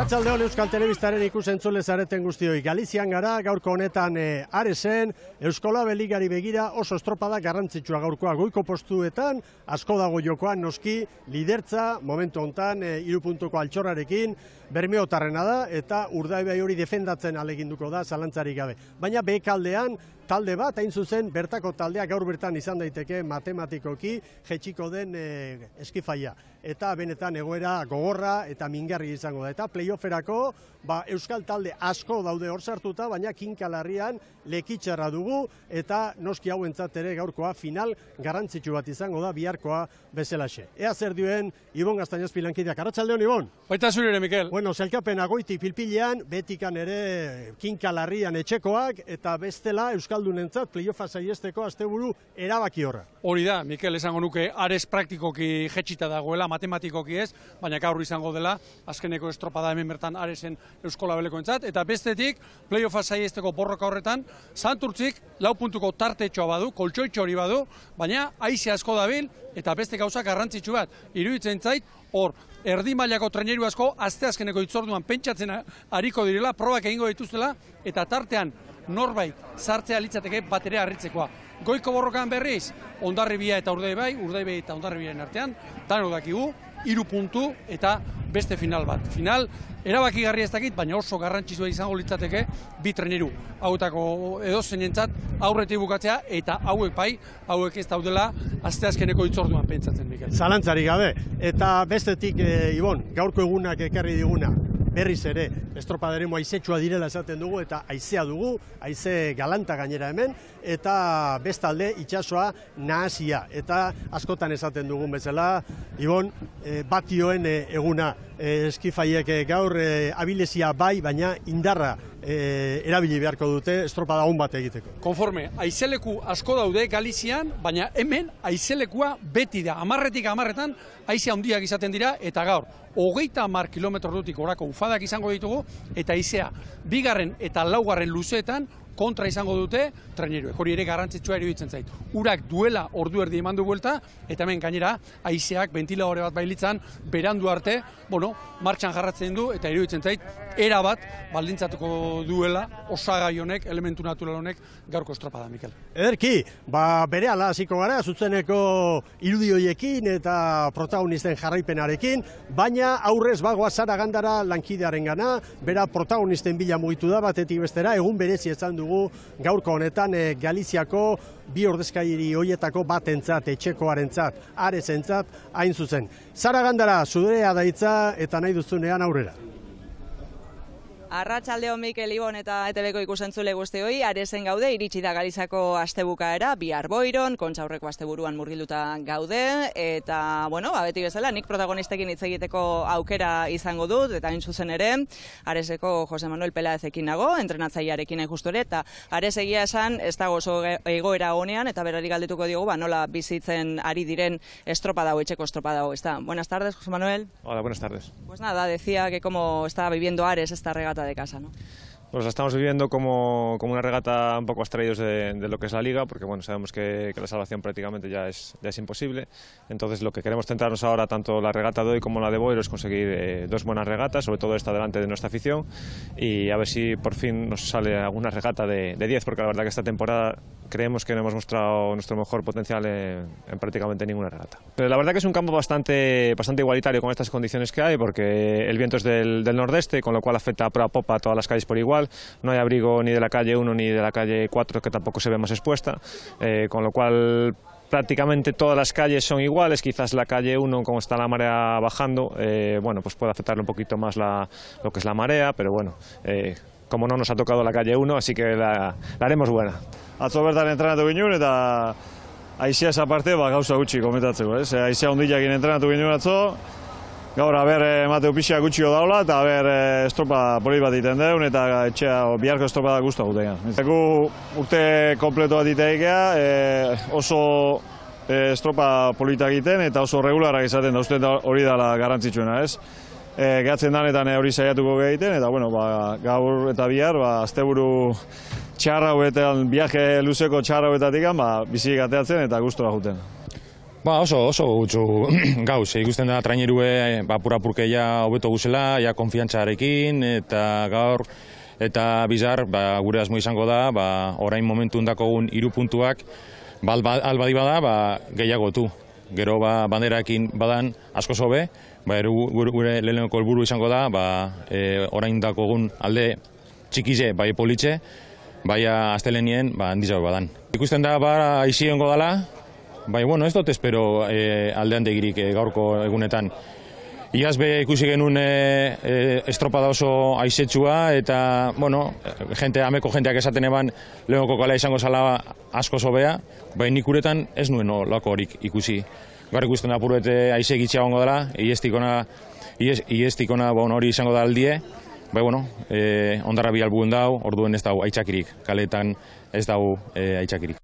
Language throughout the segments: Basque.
Arratsaldeon Euskal Telebistaren ikusentzule zareten guztioi. Galizian gara, gaurko honetan Aresen, Euskola Beligari begira oso estropada garrantzitsua gaurkoa. Goiko postuetan, asko dago jokoan noski, lidertza, momentu hontan, 3 puntuko altxorrarekin, Bermeotarrena da, eta Urdaibai hori defendatzen aleginduko da, zalantzarik gabe. Baina behekaldean, talde bat, hain zuzen, bertako taldea gaur bertan izan daiteke matematikoki jetxiko den eskifaia. Eta benetan egoera gogorra eta mingarri izango da. Eta playofferako Euskal talde asko daude hor sartuta, baina kinkalarrian lekitxarra dugu, eta noski hauentzat ere gaurkoa final garrantzitsu bat izango da biharkoa bezalaxe. Ea zer duen Ibon Gaztañazpi lankideak. Arratsaldeon, Ibon. Baita zure ere, Mikel. Bueno, sailkapen goitik pilpilean, betikan ere kinkalarrian etxekoak, eta bestela Euskaldunentzat playoffa saiesteko asteburu erabaki horra. Hori da, Mikel, esango nuke Ares praktikoki jetxita dagoela, matematikoki ez, baina gaur izango dela, azkeneko estropada hemen bertan Aresen Euskola Belekoentzat, eta bestetik, playoffa saiesteko borroka horretan, Santurtzik 4 puntuko tartetxoa badu, koltsoitxo hori badu, baina haize asko dabil, eta beste gauza garrantzitsu bat, iruditzen zait, hor, erdi mailako traineru asko, asteazkeneko hitzorduan pentsatzen ariko direla, probak egingo dituztela, eta tartean norbait sartzea litzateke bat ere harritzekoa. Goiko borrokan berriz, Hondarribia eta Urdaibai, Urdaibai eta Hondarribiaren artean, dano dakigu, 3 puntu eta beste final bat. Final, erabakigarria ez dakit, baina oso garrantzitsua izango litzateke bi traineru. Hauetako edozeinentzat aurretik bukatzea, eta hauek ez daudela asteazkeneko hitzorduan pentsatzen, Mikel. Zalantzarik gabe, eta bestetik, Ibon, gaurko egunak ekarri diguna, berriz ere, estropadaremo haizetsua direla esaten dugu, eta haizea dugu, haize galanta gainera hemen, eta bestalde itsasoa nahasia, eta askotan esaten dugun bezala, Ibon, batioen eguna, eskifaiek gaur abilezia bai, baina indarra erabili beharko dute estropada on bat egiteko. Konforme, haizeleku asko daude Galizian, baina hemen haizelekua beti da. 10-10etan haize handiak izaten dira, eta gaur, 30 kilometrotik orako ufadak izango ditugu, eta haizea 2. eta 4. luzeetan kontra izango dute traineruek. Hori ere garrantzitsua iruditzen zait. Urak duela ordu erdi eman du buelta, eta hemen gainera haizeak ventiladore bat bailitzan berandu arte, martxan jarratzen du, eta iruditzen zait era bat baldintzatuko duela osagai honek, elementu natural honek gaurko estropada, Mikel. Ederki, berehala hasiko gara zuzeneko irudi horiekin eta protagonisten jarraipenarekin, baina aurrez bagoa Sara Gandara lankidearengana, bera protagonisten bila mugitu da batetik bestera, egun berezi izan dugu gaurko honetan Galiziako bi ordezkairi hoietako batentzat, etxekoarentzat, Aresentzat, hain zuzen. Sara Gandara, zurea daitza eta nahi duzunean aurrera. Arratsaldeon Mikel, Ibon eta ETBko ikusentzule guztioi, Aresen gaude, iritsi da Galizako astebukaera, bihar Boiron, kontxaurreko asteburuan murgilduta gaude, eta, beti bezala, nik protagonistekin hitz egiteko aukera izango dut, eta hain zuzen ere, Areseko Jose Manuel Pelaezekin nago, entrenatzailearekin hain justu ere, eta Ares egia esan, ez dago oso egoera honean, eta berari galdetuko diogu, nola bizitzen ari diren estropada etxeko estropada ezta. Buenas tardes, Jose Manuel. Hola, buenas tardes. Pues nada, decía que cómo está viviendo Ares esta regata de casa, ¿no? Pues la estamos viviendo como una regata un poco abstraídos de lo que es la liga, porque sabemos que la salvación prácticamente ya es imposible. Entonces lo que queremos centrarnos ahora, tanto la regata de hoy como la de Boiro, es conseguir 2 buenas regatas, sobre todo esta delante de nuestra afición, y a ver si por fin nos sale alguna regata de 10, porque la verdad que esta temporada creemos que no hemos mostrado nuestro mejor potencial en prácticamente ninguna regata. Pero la verdad que es un campo bastante igualitario con estas condiciones que hay, porque el viento es del nordeste, con lo cual afecta a proa popa a todas las calles por igual. No hay abrigo ni de la calle 1 ni de la calle 4, que tampoco se ve más expuesta, con lo cual prácticamente todas las calles son iguales. Quizás la calle 1, como está la marea bajando, pues puede afectarle un poquito más lo que es la marea, pero como no nos ha tocado la calle 1, así que la haremos buena. Atzo bertan entrenatu ginen eta haizeaz aparte gauza gutxi komentatzeko, haizea hundiakin entrenatu ginen atzo. Gaur, Mateo pixia gutxio daula, eta estropa polit bat iten deun, eta etxea biharko estropa da guztua gutean. Gu urte kompleto bat iteikea, oso estropa polita egiten, eta oso regularak izaten da, uste hori dela garrantzitsuena, ez? Gehatzen danetan hori saiatuko egiten, eta gaur eta bihar, asteburu txarra hauetan, biaje luzeko txarra hauetatik, bizik ateatzen eta guztua juten. Oso gutxu gauz, ikusten da trainerue apur-apurkeia hobeto guzela, ja konfiantzarekin, eta gaur, eta bizar, gure asmo izango da, orain momentu undakogun 3 puntuak, albadi bada, gehiagotu. Gero banderakin badan asko zobe, gure lehenengo helburu izango da, orain dakogun alde txikize, bai politxe, bai astelenien handizago badan. Ikusten da, aiziongo dela, ez dut espero aldean degirik gaurko egunetan. Iaz be ikusi genuen estropada oso aizetxua eta, ameko jenteak esaten eban lehengoko kalea izango zala asko zobea, nik uretan ez nuen olako horik ikusi. Gaur ikusten da apuruete aize gitxea gongo dela, iestikona hori izango da aldie, ondarra bi albuen dau, orduen ez dau aitzakirik, kaletan ez dau aitzakirik.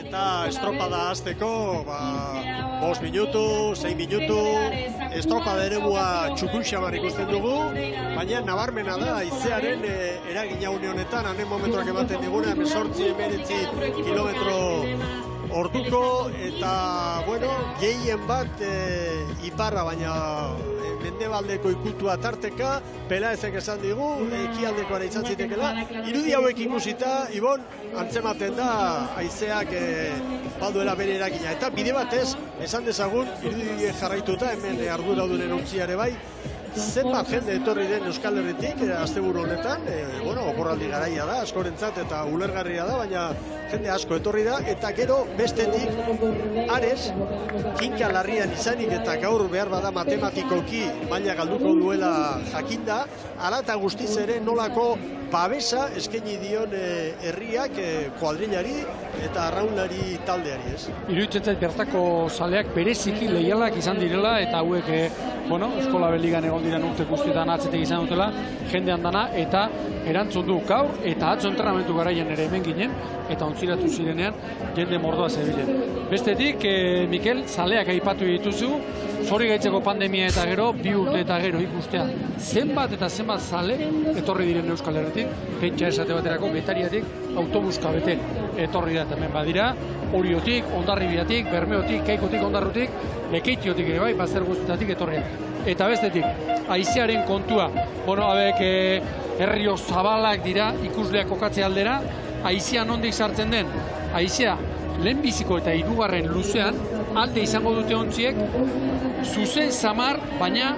Eta estropada hasteko, 5 minutu, 6 minutu, estropada eremua txukunxamar ikusten dugu, baina nabarmena da haizearen eragina une honetan, hanen momentuak ematen diguna, 18-19 kilometro orduko, eta, gehien bat iparra, baina mendebaldeko ikutua tarteka, Pelaezek esan digu, ekialdekoara izan zitekela. Irudi hauek ikusita, Ibon, antzematen da haizeak balduela bere eragina. Eta bide batez, esan dezagun, irudi jarraituta, hemen arduradunen ontziare bai, zenbat jende etorri den Euskal Herritik, asteburu honetan, oporraldi garaia da, askorentzat eta ulergarria da, baina jende asko etorri da, eta gero bestetik, Ares, kinka larrian izanik eta gaur behar bada matematikoki maila galduko duela jakinda, ala eta guztiz ere nolako babesa eskaini dion herriak kuadrilari eta arraunlari taldeari, ez? Iruditzen zait bertako zaleak bereziki leialak izan direla, eta hauek, Eskola Beligan egon diren urte guztietan atzetek izan dutela, jendean dana, eta erantzun du gaur, eta atzo entrenamentu garaian ere hemen ginen, eta ontziratu zirenean, jende mordoa zebilen. Bestetik, Mikel, zaleak aipatu dituzu, zori gaitzeko pandemia eta gero, 2 urte eta gero ikustea, zenbat eta zenbat zale etorri diren Euskal Herritik, pentsa esate baterako, Getariatik, autobuska bete etorri da hemen badira, Oriotik, Hondarribiatik, Bermeotik, Keikotik, Hondarrutik, Lekeitiotik ere bai, bazer guztietatik etorriak. Eta bestetik, haizearen kontua, herrio zabalak dira, ikusleak kokatze aldera, haizea nondik sartzen den, haizea lehenbiziko eta 3. luzean, alde izango dute ontziek, zuzen samar, baina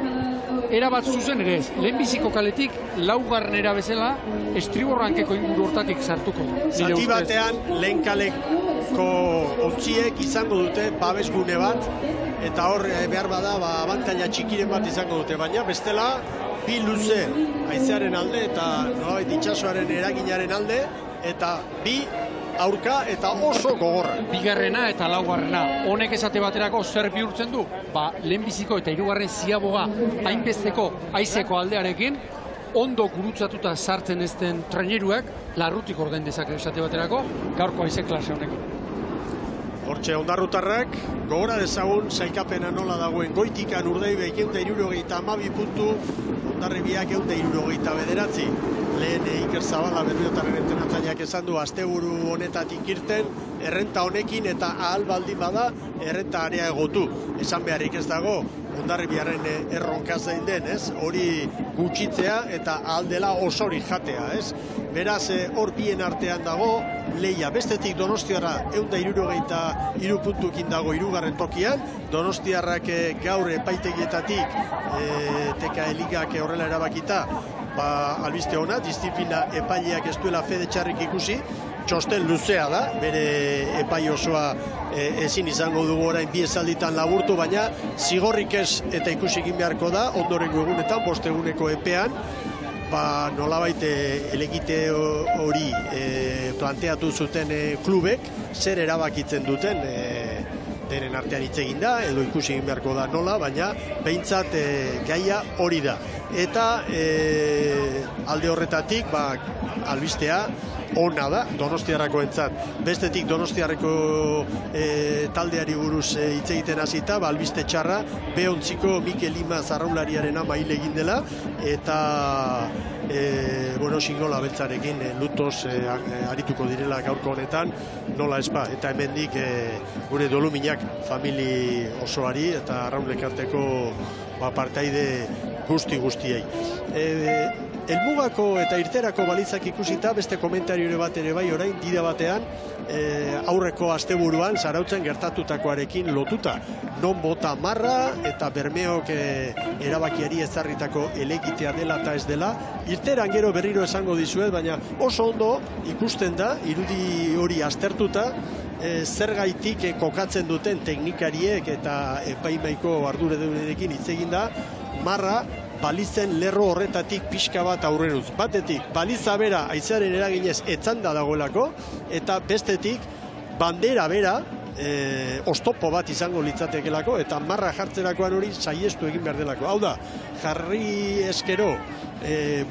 erabat zuzen ere ez. Lehenbiziko kaletik, 4. bezala, estriborrankeko inguru hortatik sartuko. Zati batean, lehen kaleko ontziek izango dute babesgune bat, eta hor behar bada abantaila txikiren bat izango dute, baina bestela 2 luze haizearen alde eta nolabait itsasoaren eraginaren alde, eta 2 aurka eta oso gogorra. 2. eta 4. Honek esate baterako zer bihurtzen du? Lehenbiziko eta 3. ziaboga hainbesteko haizeko aldearekin, ondo gurutzatuta sartzen ez den traineruak, larrutik ordain dezake esate baterako, gaurko haize klase honekin. Hortxe, ondarrutarrak, gogora dezagun, sailkapena nola dagoen, Goitikan Urdaibe 172 puntu, Hondarribiak 169. Lehen Iker Zabala Bermeotarren entrenatzaileak esan du asteburu honetatik irten, errenta honekin eta ahal baldin bada errenta areagotu. Esan beharrik ez dago, Hondarribiaren erronka zein den, ez? Hori gutxitzea eta ahal dela osori jatea, ez? Beraz, hor bien artean dago, leia. Bestetik Donostiarra 163 puntukin dago 3. tokian. Donostiarrak gaur epaitegietatik TK Ligak horrela erabakita, albiste ona, disiplina epaileak ez duela fede txarrik ikusi, txosten luzea da, bere epai osoa ezin izango dugu orain 2 esalditan laburtu, baina zigorrik ez eta ikusi egin beharko da, ondorengo egunetan, 5 eguneko epean, nolabait elegite hori planteatu zuten klubek, zer erabakitzen duten, denen artean hitz egin da, edo ikusi egin beharko da nola, baina behintzat gaia hori da. eta alde horretatik albistea ona da Donostiarrako entzat. Bestetik Donostiarreko taldeari buruz hitz egiten hasita, albiste txarra, B11ko Mikel Lima zarraulariaren ama hil egin dela, eta Xingola beltzarekin lutos arituko direla gaurko honetan, nola espa, eta hemendik gure doluminak famili osoari eta arraunlekarteko partaide guztiei. Helmugako eta irterako balizak ikusita, beste komentario bat ere bai orain, dida batean, aurreko asteburuan Zarautzen gertatutakoarekin lotuta. Non bota marra eta Bermeok erabakiari ezarritako elegitea dela eta ez dela. Irteran gero berriro esango dizuet, baina oso ondo ikusten da, irudi hori aztertuta, zergaitik kokatzen duten teknikariek eta epaimaiko arduredunekin hitz egin da, marra balizen lerro horretatik pixka bat aurreruz. Batetik, baliza bera haizearen eraginez etzanda dagoelako, eta bestetik, bandera bera, oztopo bat izango litzatekelako, eta marra jartzerakoan hori saiestu egin behar delako. Hau da, jarri eskero,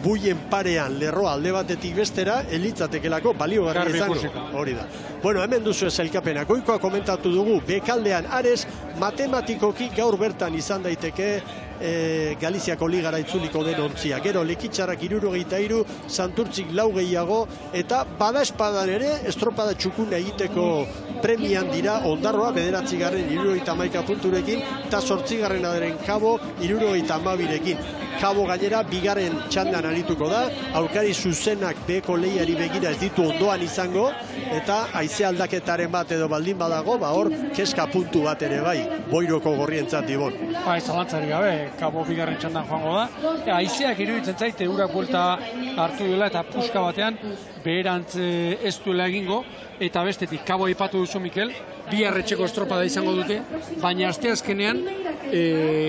buien parean lerroa alde batetik bestera, elitzatekelako baliogarri izango. Hori da. Bueno, hemen duzu ez elkapena. Goikoa komentatu dugu, bekaldean Ares, matematikoki gaur bertan izan daiteke Galiziako ligara itzuliko den ontzia. Gero Lekitxarrak 63, Santurtzik 4 gehiago, eta bada espadan ere estropada txukuna egiteko premian dira Ondarroa 9. 71 punturekin, eta 8. Kabo 72rekin. Kabo gainera bigarren txandan arituko da, aurkari zuzenak beheko lehiari begira ez ditu ondoan izango, eta haize aldaketaren bat edo baldin badago, hor keska puntu bat ere bai, Boiroko gorrientzat dibon. Zalantzari gabe, Kabo bigarren txandan joango da. Haizeak iruditzen zaite urak buelta hartu dela eta puska batean beherantz ez duela egingo, eta bestetik Kabo aipatu duzu Mikel, bi arretxeko estropada izango dute, baina asteazkenean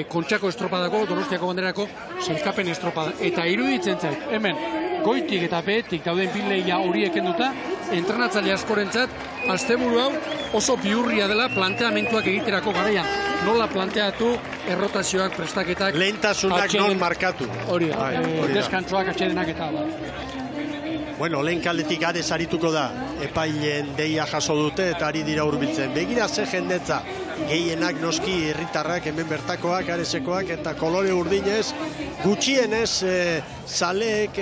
Kontxako estropadako, Donostiako banderako sailkapen estropada. Eta iruditzen zait, hemen goitik eta behetik dauden bileia horiek enduta, entrenatzaile askorentzat, asteburu hau oso bihurria dela planteamentuak egiterako garaian. Nola planteatu errotazioak, prestaketak, lehentasunak non markatu. Hori da, deskantzoak, atxedenak eta Bueno, lehen kaldetik Ares arituko da, epailen deia jaso dute eta ari dira hurbiltzen. Begira ze jendetza, gehienak noski herritarrak, hemen bertakoak, Aresekoak eta kolore urdinez, gutxienez zaleek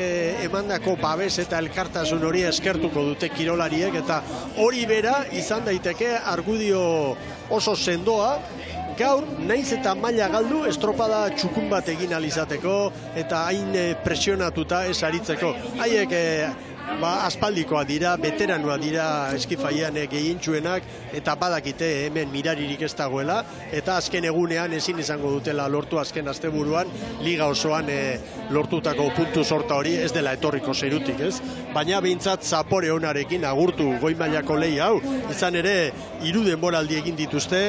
emandako babes eta elkartasun hori eskertuko dute kirolariek, eta hori bera izan daiteke argudio oso sendoa, gaur, naiz eta maila galdu, estropada txukun bat egin alizateko eta hain presionatuta ez aritzeko. Haiek aspaldikoa dira, veteranoa dira eskifaian gehientsuenak, eta badakite hemen miraririk ez dagoela, eta azken egunean ezin izango dutela lortu azken asteburuan, liga osoan lortutako puntu sorta hori ez dela etorriko zerutik, ez? Baina behintzat zapore onarekin agurtu goi mailako lehia hau, izan ere 3 denboraldi egin dituzte,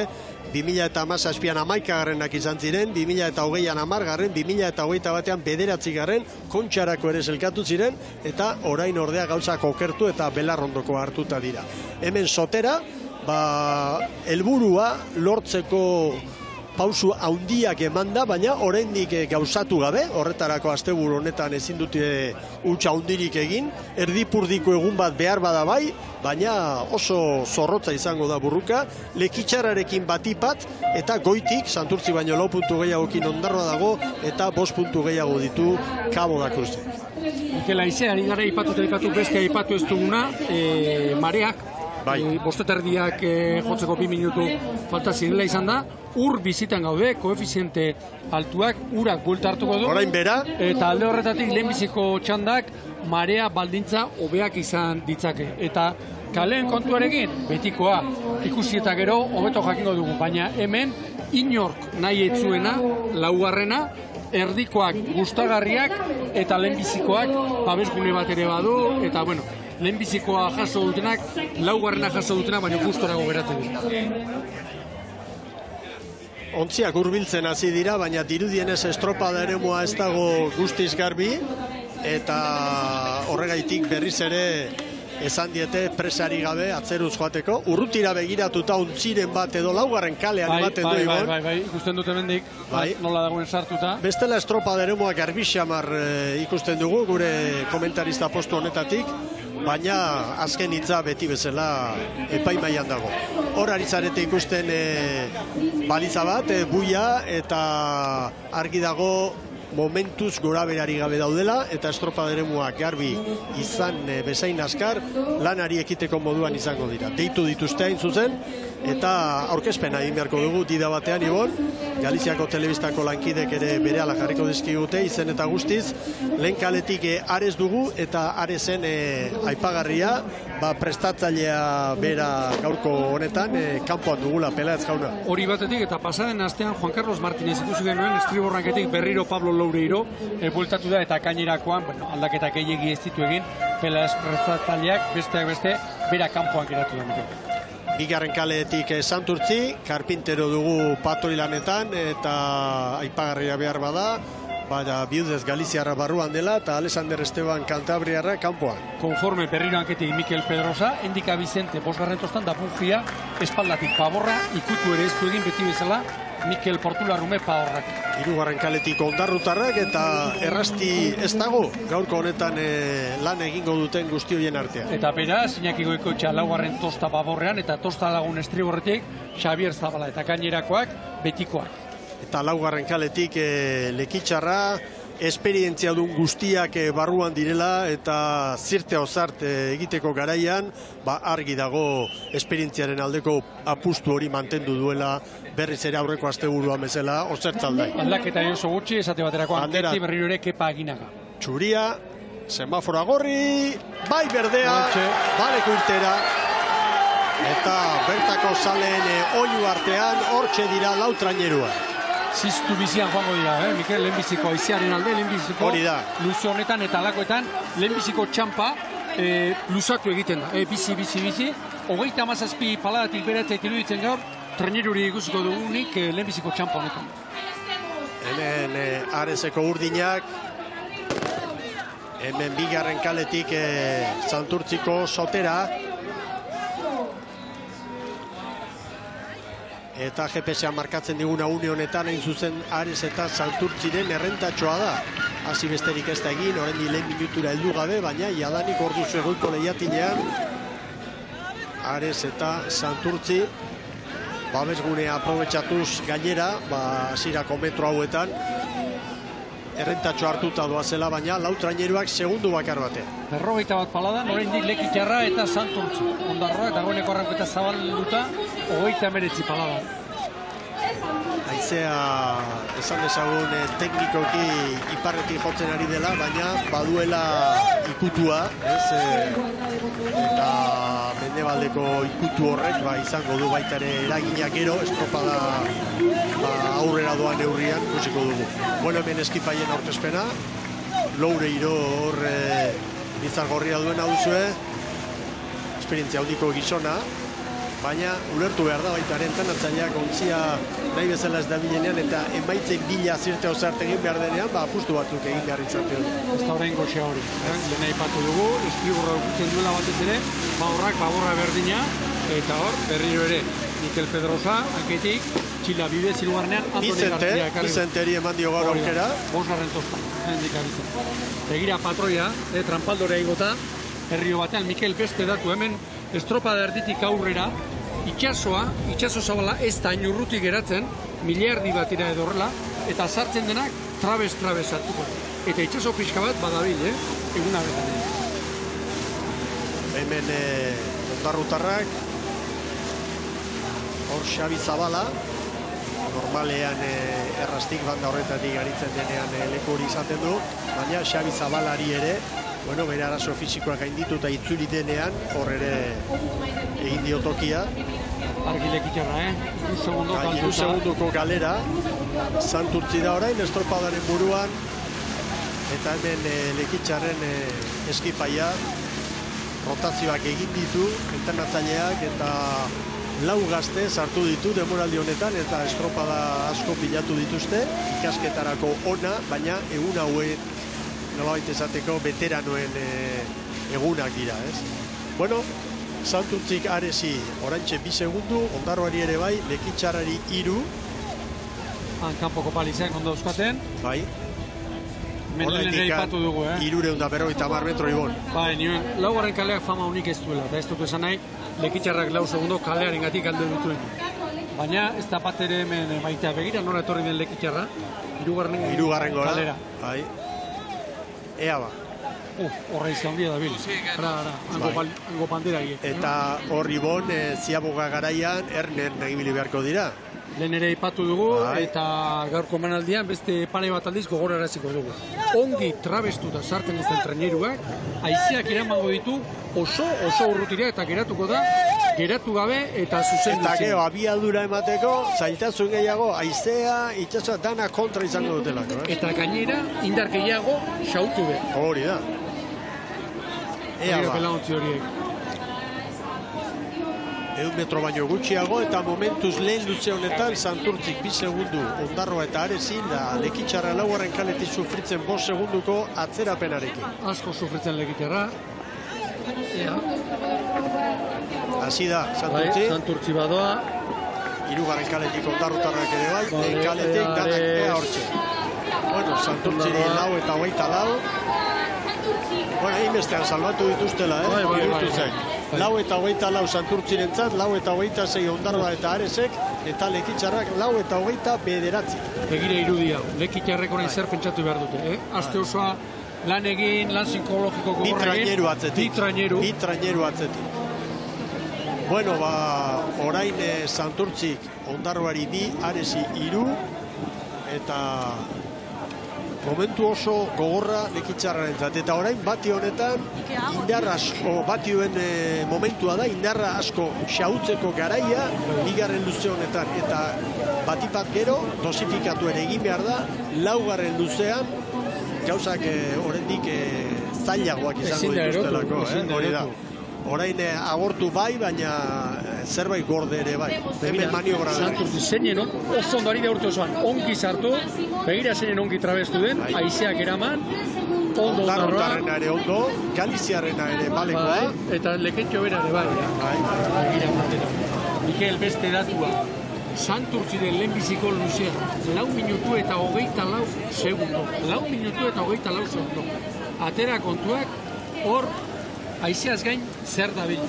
2017an 11garrenak izan ziren, 2020an 10garren, 2021 batean 9garren, Kontxarako ere zelkatu ziren, eta orain ordea gauzak okertu eta belarrondoko hartuta dira. Hemen Sotera, helburua lortzeko pausu handiak emanda, baina oraindik gauzatu gabe, horretarako asteburu honetan ezin dute hutsa handirik egin, erdipurdiko egun bat behar bada bai, baina oso zorrotza izango da burruka, Lekitxarrarekin batipat, eta goitik, Santurtzi baino 4 puntu gehiagokin Ondarroa dago, eta 5 puntu gehiago ditu Kabo da Cruz. Mikel, haizeari gara ipatu beste aipatu ez duguna, mareak, bosteterdiak jotzeko 2 minutu falta zirela izan da, ur bizitan gaude, koefiziente altuak, urak buelta hartuko du. Orain bera. Eta alde horretatik lehenbiziko txandak marea baldintza hobeak izan ditzake. Eta kaleen kontuarekin, betikoa ikusi eta gero hobeto jakingo dugu. Baina hemen inork nahi etzuena, 4garrena, erdikoak gustagarriak eta lehenbizikoak babesgune bat ere badu, eta bueno, lehenbizikoa jaso dutenak, 4garrena jaso dutenak, baina gustorago geratu du. Ontziak hurbiltzen hasi dira, baina dirudienez estropada eremua ez dago guztiz garbi, eta horregaitik berriz ere esan diete presari gabe atzeruz joateko, urrutira begiratuta untziren bat edo laugarren kalean ematen du Ibon. Bai, ikusten dut hemendik, nola dagoen sartuta. Bestela estropa deremoa garbixamar ikusten dugu, gure komentarista postu honetatik, baina azken hitza beti bezala epaimaian dago. Hor ari zarete ikusten baliza bat, buia, eta argi dago momentuz gora berari gabe daudela, eta estropa deremua garbi izan bezain askar, lanari ekiteko moduan izango dira. Deitu dituzte hain zuzen, eta aurkezpena egin beharko dugu dida batean, Ibon. Galiziako telebistako lankidek ere berehala jarriko dizkigute, izen eta guztiz. Lehen kaletik Ares dugu, eta Aresen aipagarria, prestatzailea bera gaurko honetan, kanpoan dugula, Pelaez jauna. Hori batetik, eta pasaden astean Juan Carlos Martínez ikusi genuen, estriborranketik berriro Pablo Loureiro bueltatu da, eta gainerakoan, aldaketak gehiegi ez ditu egin, Pelaez prestatzaileak besteak beste, bera kanpoan geratu da. Bigarren kaleetik Santurtzi, Karpintero dugu patroi-lanetan, eta aipagarria behar bada, Biudez Galiziarra barruan dela, eta Alexander Esteban Kantabriarra kanpoan. Konforme berriro hanketik Mikel Pedrosa, Endika Vicente, bosgarren tostan da Bujia, espaldatik Paborra, ikutu ere ez du egin beti bezala, Mikel Portularrume Paborrak. Hirugarren kaletik Ondarrutarrak, eta errasti ez dago, gaurko honetan lan egingo duten guzti horien artean. Eta beraz, Iñaki Goikoetxea laugarren tosta Paborrean, eta tosta lagun estriborretik Xabier Zabala, eta gainerakoak betikoak. Eta laugarren kaletik Lekitxarra, esperientzia duen guztiak barruan direla, eta zirte ozart egiteko garaian, argi dago esperientziaren aldeko apustu hori mantendu duela, berriz ere aurreko asteburuan bezala, ozertzaldai. Aldaketa oso gutxi, esate baterako Anketi berriro ere Kepa Aginaga. Txuria, semafora gorri, bai berdea, baleko irtera, eta bertako zaleen oiu artean, hortxe dira lau trainerua. Ziztu bizian joango dira, Mikel, lehenbiziko aizearen alde, lehenbiziko luze honetan eta alakoetan, lehenbiziko txampa luzatu egiten da, bizi, hogeita mazazpi paladatik beratzait iruditzen gaur, traineruri ikusiko dugunik lehenbiziko txampa honetan. Hemen Areseko urdinak, hemen bigarren kaletik Santurtziko Sotera, eta GPS-a markatzen diguna une honetan hain zuzen Ares eta Santurtziren errentatxoa da. Hasi besterik ez da egin, oraindik lehen minutura heldu gabe, baina jadanik ordu egoiko lehiatinean Ares eta Santurtzi babesgunea aprobetxatuz gainera, hasierako metro hauetan errentatxo hartuta doazela, baina lau traineruak segundu bakar batean. 41 paladan, oraindik Lekitxarra eta Santurtzi. Ondarroa eta goeneko arranketa zabalduta, 39 paladan. Haizea, esan dezagun, teknikoki iparretik jotzen ari dela, baina baduela ikutua, eta mendebaldeko ikutu horrek izango du baita ere eraginak gero, estropada aurrera doan neurrian ikusiko dugu. Bueno, hemen eskipaien aurkezpena, Loureiro hor bizar gorria duena duzue, esperientzia handiko gizona, baina ulertu behar da baita entrenatzailea ontzia nahi bezala ez da bilenean, eta emaitzen bila zirte osart egin behar denean, apustu batzuk egin behar izatea. Ez da horrein goxea hori. Lehen aipatu dugu, estriborra okutzen duela batez ere, Paborrak Paborra berdina, eta hor, berriro ere, Mikel Pedrosa, hanketik, Txila Bide zilugarnean, Antoni García. Vicenteri eman dio gaur aukera. Bosgarren tosta, begira patroia, trampaldorea igota, herrio batean, Mikel beste datu hemen, estropada erditik aurrera, itxaso zabala ez da inurrutik geratzen, miliardi batira edo horrela, eta sartzen denak trabez hartuko. Eta itxaso pixka bat badabil, eguna betan. Hemen Ondarrutarrak, hor Xabi Zabala, normalean errastik banda horretatik garitzen denean leku hori izaten du, baina Xabi Zabalari ere, bere arazo fisikoak gainditu eta itzuli denean, hor ere egin diotokia. Argi Lekitxarra, Hiru segunduko galera, Santurtzi da orain, estropadaren buruan, eta hemen Lekitxarren eskipaia, rotazioak egin ditu, entrenatzaileak, eta lau gazte sartu ditu demoraldi honetan, eta estropada asko bilatu dituzte, ikasketarako ona, baina egun hauen nolabait esateko veteranoen egunak dira, ez? Bueno, Santurtzik Aresi oraintxe 2 segundu, Ondarroari ere bai, Lekitxarrari 3. Kanpoko palizak ondo euskaten. Bai. Menelene ipatu dugu, 350 metro ibon. Bai, nioen, laugarren kaleak fama unik ez duela, eta ez dut esan nahi, Lekitxarrak 4 segundo kalearen gatik alde dituen. Baina ez da bat ere hemen maitea begira, nola etorri den Lekitxarra, hirugarren kalera. Bai. Ea ba. Horra izan handia da bil. Hango bandera hie. Eta horri bon, Ziaboga garaian, ernen nagibili beharko dira. Lehen ere ipatu dugu, eta gaurko manaldian beste pare bat aldiz gogoraraziko dugu. Ongi trabestuta sartzen ez den traineruak, haizeak eramango ditu oso urrutira eta geratuko da, geratu gabe eta zuzen Eta gero, abiadura emateko, zailtasun gehiago, haizea, itxasua, dana kontra izango dutelako. Eta gainera, indar gehiago, xautu be. Hori da. Ea ba. Horiek. 100 metro baino gutxiago, eta momentuz lehen luze honetan Santurtzik 2 segundu Ondarroa eta Aresi, da Lekitxarra laugarren kaletik sufritzen 5 segunduko atzerapenarekin. Asko sufritzen Lekitxarra. Hasi da, Santurtzi. Santurtzi badoa. 3. kaletik Ondarrotarrak ere bai, lehen kaletik danak ea hortxe. Bueno, Santurtziri 4 eta 24. Bueno, inbestean salbatu dituztela, irutu zen. 4 eta 24 Santurtzirentzat, 4 eta 26 Ondarroa eta Aresek, eta Lekitxarrak 4 eta 29. Begira irudia, Lekitxarrek orain zer pentsatu behar dute, Aste osoa lan egin, lan psikologiko gogorra egin. Bi traineru atzetik. Bueno, ba, orain Santurtzik Ondarroari 2, Aresi 3, eta momentu oso gogorra Lekitxarrarentzat. Eta orain bati honetan indarra asko, batioen momentua da, indarra asko xautzeko garaia, bigarren luze honetan. Eta batipat gero, dosifikatu ere egin behar da, 4. luzean, gauzak oraindik zailagoak izango dituztelako. Hori da. Orain agortu bai, baina zerbait gorde ere bai. Hemen maniobra da. Santurtzi zeinen oso ondo ari da urte osoan. Ongi sartu, begira zeinen ongi trabestu den, haizeak eraman, ondo Ondarrotarrena ere ondo, Galiziarrena ere balekoa. Eta Leketxo bera ere bai. Begira matera. Mikel, beste datua. Santurtziren lehenbiziko luzea, 4 minutu eta 24 segundo. 4 minutu eta 24 segundo. Atera kontuak, hor, haizeaz gain zer dabil,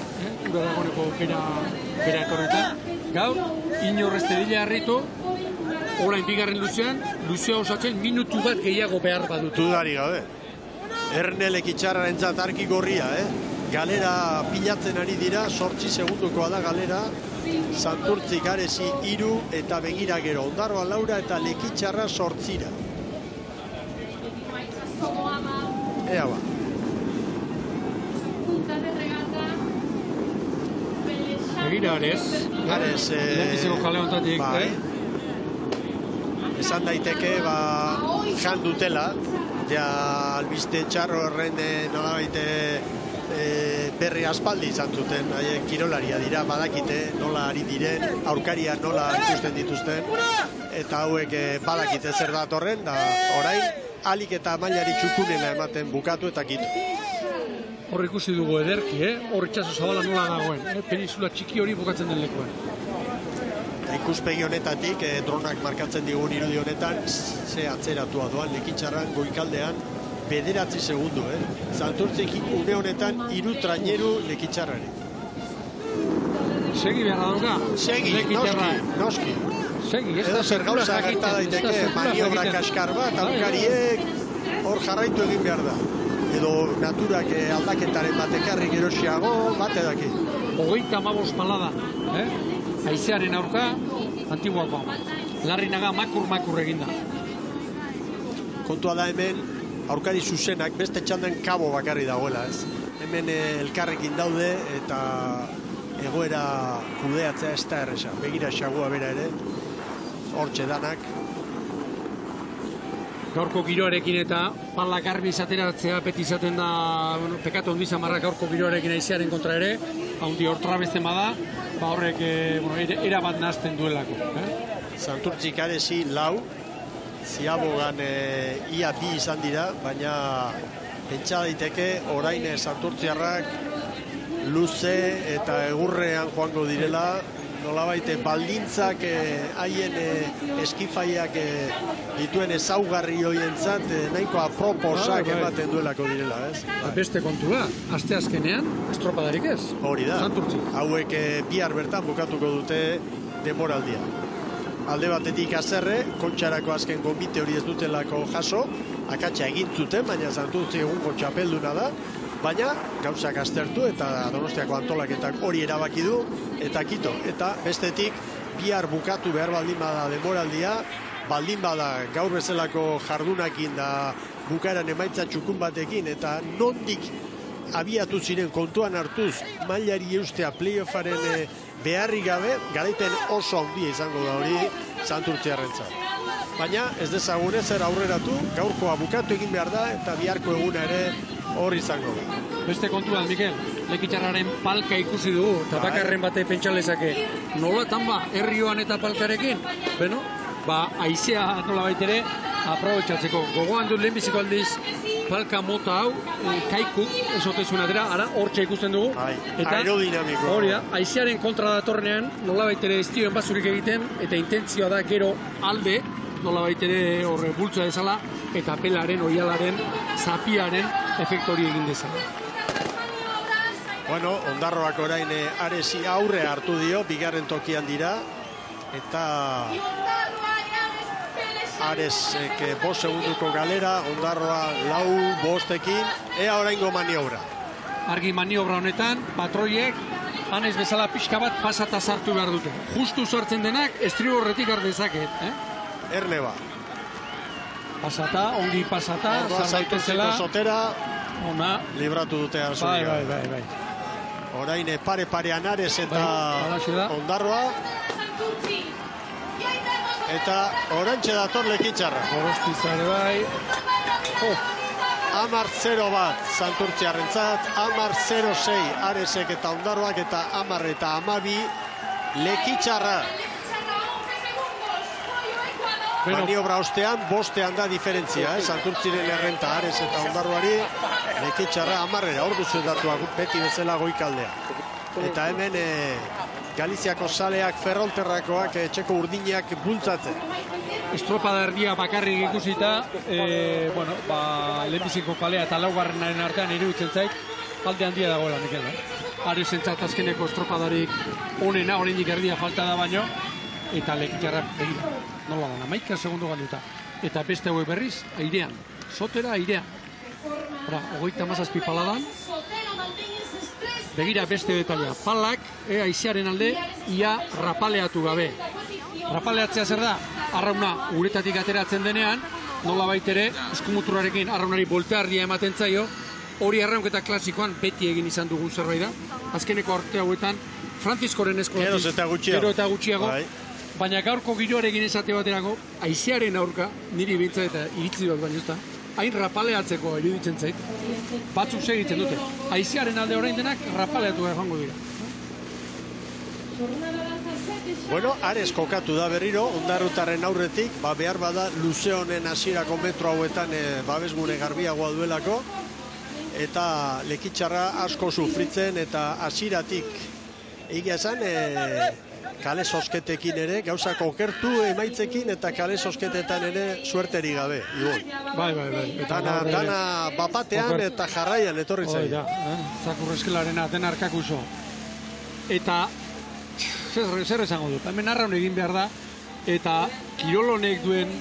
ura dagoeneko bera etorretan. Gaur, inorrezte dila harritu, orain bigarren luzean, luzea osatzen minutu bat gehiago behar badut. Dudari gabe. Erne Lekitxarrarentzat argi gorria, Galera pilatzen ari dira, 8 segundukoa da galera. Santurtzik Aresi 3 eta begira gero. Ondarroa 4 eta Lekitxarra 8. Ea ba. Begira Ares, lehenbiziko kale honetatik. Esan daiteke, jan dutela, ja albiste txarro horren nolabait berri aspaldi izan zuten, kirolaria dira, badakite nola ari diren, aurkaria nola ikusten dituzten, eta hauek badakite zer datorren, da orain, alik eta mailari txukunena ematen bukatu eta kitu. Hor ikusi dugu ederki, hor itxaso zabala nola dagoen, peninsula txiki hori bukatzen den lekuan. Ikuspegi honetatik, dronak markatzen digun irudi honetan, ze atzeratua doan Lekitxarran goikaldean, 9 segundu, Santurtzik une honetan 3 traineru Lekitxarrari. Segi behar dauka? Segi, noski. Segi, edo zer gauza gerta daiteke, maniobra kaskar bat, aurkariek hor jarraitu egin behar da. Edo naturak aldaketaren batekarrik erosiago, bate daki. 35 palada, haizearen aurka, Antiguako. Larrinaga makur eginda. Kontua da hemen, aurkari zuzenak, beste txandan kabo bakarri dagoela, Hemen elkarrekin daude eta egoera kudeatzea ez da erresa. Begira xagua bera ere, hortxe danak. Gaurko giroarekin eta pala garbi izateratzea beti izaten da, pekatu handi zamarrak gaurko giroarekin aizearen kontra ere, handi hor trabezten bada, horrek era bat nazten duelako. Santurtzik Aresi 4, Ziabogan ia 2 izan dira, baina pentsa daiteke orain Santurtziarrak luze eta egurrean joango direla, nolabait baldintzak haien eskifaiak dituen ezaugarri hoientzat nahiko aproposak ematen duelako direla, ez? Beste kontua, asteazkenean estropadarik ez. Hori da, Santurtzi. hauek bihar bertan bukatuko dute denboraldia. Alde batetik Azerre, Kontxarako azken gonbite hori ez dutelako jaso, akatsa egin zuten, baina Santurtzi egungo txapelduna da, baina gauzak aztertu eta Donostiako antolaketak hori erabaki du, eta kito. Eta bestetik, bihar bukatu behar baldin bada denboraldia, baldin bada gaur bezalako jardunakin da bukaeran emaitza txukun batekin, eta nondik abiatu ziren kontuan hartuz mailari eustea playoffaren beharri gabe, garaipen oso handia izango da hori Santurtziarrentzat. Baina ez dezagun ezer aurreratu, gaurkoa bukatu egin behar da eta biharko eguna ere hor izango da. Beste kontua, Mikel, Lekitzarraren palka ikusi dugu, eta bakarren bate pentsalezake. Nolatan herrioan eta palkarekin? Beno, haizea nola baitere aprobetxatzeko. Gogoan dut lehenbiziko aldiz palka mota hau, kaikuk, esotezuna dira, ara, hortxe ikusten dugu. Aerodinamiko. Hori da, haizearen kontra datorrenean, nola baitere ez dioen basurik egiten, eta intentzioa da gero alde, nola baitere horre bultza dezala, eta pelaren, oialaren, zapiaren efektori egin dezala. Bueno, Ondarroak orain Aresi aurre hartu dio, bigarren tokian dira, eta Aresek 5 segunduko galera, Ondarroa 4-5, ea oraingo maniobra. Argi maniobra honetan, patroiek, hanez bezala pixka bat pasata sartu behar dute. Justu sartzen denak, estribo horretik ardezaket. Erne ba. Pasata, ongi pasata, Santurtziko sotera, ona, libratu dute arzoia. Bai. Orain pare-parean Ares eta Ondarroa. Eta orantxe dator Lekitzarra. Gorostizare bai. 10-0 bat Santurtziarrentzat, 10-0-6 Aresek eta Ondarroak, eta 10 eta 12 Lekitzarra. Maniobra ostean, bostean da diferentzia, Santurtziren errenta Ares eta Ondarroari, Lekitzarra 10-era, hor duzu datuak beti bezala goikaldea. Eta hemen Galiziako saleak, Ferrolterrakoak, txeko urdinak bultzatzen. Estropada erdia bakarrik ikusita, lehenbiziko kalea eta laugarrenaren artean iruditzen zait, alde handia dagoela, Mikel. Aresentzat azkeneko estropadarik onena, oraindik erdia falta da baino, eta Lekitzarra begira. Nola da, 11 segundu galduta. Eta beste hauek berriz, airean. Sotera, airean. 37 paladan. Begira beste detalia. Palak, haizearen alde, ia rapaleatu gabe. Rapaleatzea zer da? Arrauna uretatik ateratzen denean, nola baitere, eskumuturarekin arraunari volteardia ematen zaio, hori arraunketa klasikoan beti egin izan dugun zerbait da. Azkeneko arte hauetan, Frantziskoren eskolatik, gero eta gutxiago, baina gaurko giroarekin esate baterako, haizearen aurka, niri bintza eta iritzi bat baino ezta, hain rapaleatzeko iruditzen zait, batzuk segitzen dute. Haizearen alde orain denak rapaleatu gara joango dira. Bueno, Ares kokatu da berriro, Ondarrutarren aurretik, behar bada luze honen hasierako metro hauetan babesgune garbiagoa duelako, eta Lekitzarra asko sufritzen, eta hasieratik egia esan, kale sosketekin ere, gauzak okertu emaitzekin, eta kale sosketetan ere suerteri gabe. Bai. Dana bapatean eta jarraian etorri zain. Zakurrezkelarena den arkakuso. Eta zer esango dut, hemen arraun egin behar da, eta kirolonek duen,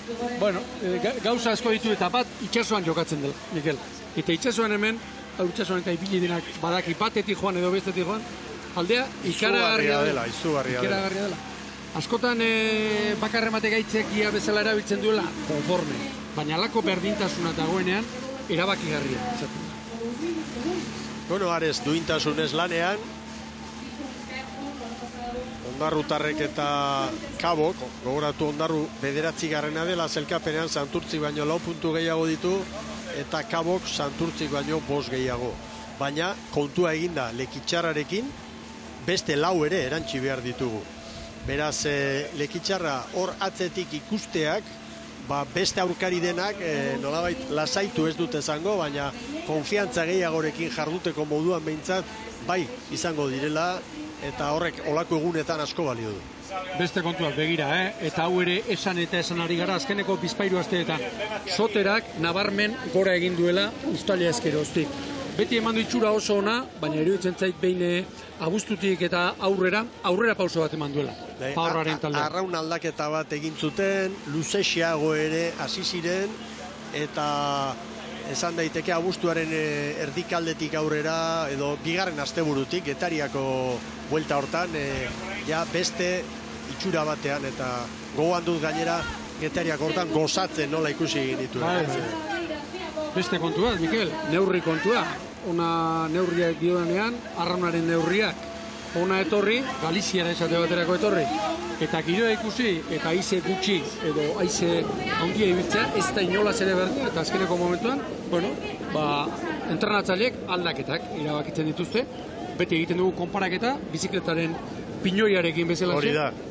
gauza asko ditu, eta bat itxasuan jokatzen dela, Mikel. Eta itxasuan hemen, itxasuan eta ipili denak badaki batetik joan edo bestetik joan, aldea ikaragarria dela. Askotan bakarremate gaitzekia bezala erabiltzen duela, konforme. Baina alako berdintasuna dagoenean, erabakigarria. Bueno, Ares duintasunez lanean, Ondarrutarrek eta Kabok, gogoratu Ondarru 9. dela zelkapenean, Santurtzi baino 4 puntu gehiago ditu, eta Kabok Santurtzi baino 5 gehiago. Baina kontua eginda Lekitzarrarekin, beste 4 ere erantzi behar ditugu. Beraz, Lekitzarra hor atzetik ikusteak, beste aurkari denak nolabait lasaitu ez dute izango, baina konfiantza gehiagorekin jarduteko moduan behintzat bai izango direla, eta horrek olako egunetan asko balio du. Beste kontuak begira, eta hau ere esan eta esan ari gara azkeneko bizpairu asteetan. Soterak nabarmen gora egin duela uztaila ezkeroztik. Beti eman du itxura oso ona, baina iruditzen zait behin abuztutik eta aurrera pauso bat eman duela. Paorraren taldea. Arraun aldaketa bat egin zuten, luzexiago ere hasi ziren, eta esan daiteke abuztuaren erdikaldetik aurrera, edo bigarren asteburutik, Getariako buelta hortan, ja beste itxura batean, eta gogoan dut gainera Getariako hortan gozatzen nola ikusi egin ditu. Beste kontua, Mikel, neurri kontua. Ona neurriak diodanean, arraunaren neurriak. Ona etorri, Galiziara esate baterako etorri. Eta giroa ikusi, eta haize gutxi, edo haize handia ibiltzea, ez da inolaz ere berdin, eta azkeneko momentuan, entrenatzaileek aldaketak irabakitzen dituzte. Beti egiten dugu konparaketa, bizikletaren pinoiarekin bezala,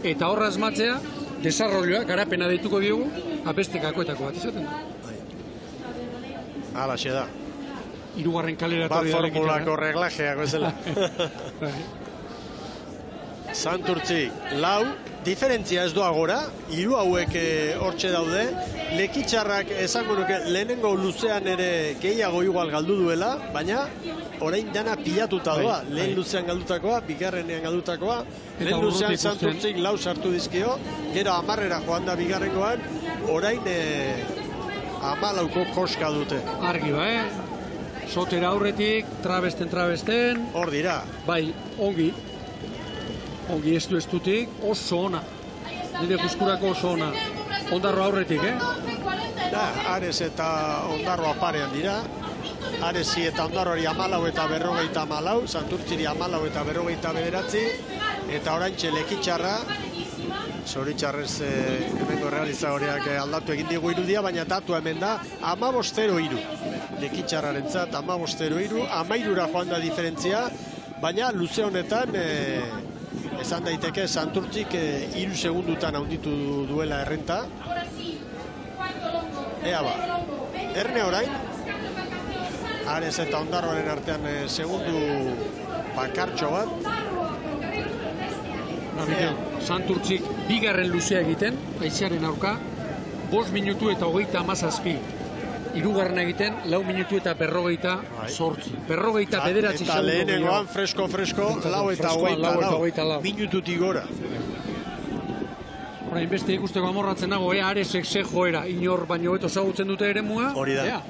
eta horra asmatzea, desarrolloa, garapena deituko diogu, beste kakoetako bat izaten da. Halaxe da. Hirugarren kalera etorri da. Bat formulako reglajeak bezala. Santurtzi, lau, diferentzia ez doa gora, hiru hauek hortxe daude, Lekitxarrak esango nuke lehenengo luzean ere gehiago igual galdu duela, baina orain dana pilatuta doa, lehen luzean galdutakoa, bigarrenean galdutakoa, lehen luzean Santurtzik lau sartu dizkio, gero 10-era joan da bigarrengoan, orain 14 koska dute. Argi Sotera aurretik, trabesten. Hor dira. Bai, ongi estutik, oso ona. Nire guzkurako oso ona. Ondarro aurretik, Da, Ares eta Ondarroa parean dira. Aresi eta Ondarroari 14 eta 54, Santurtziri 14 eta 59, eta oraintxe Lekitxarra, zoritxarrez hemengo realizadoreak aldatu egin digu irudia, baina datua hemen da 15-0-3. Lekitxarraren zat 15-0-3, 13-ra joan da diferentzia, baina luze honetan esan daiteke Santurtzik 3 segundutan handitu duela errenta. Ea ba, erne orain, Ares eta Ondarroaren artean segundu bakartxo bat. Santurtzik bigarren luzea egiten, haizearen aurka, 5 minutu eta 37. Hirugarren egiten, 4 minutu eta 58. 59 eta lehenengoan fresko, 4 eta 24 minututik gora. Horain beste ikusteko amorratzen dago, Aresek ze joera, inor baino beto zagutzen dute ere mua. Hori da.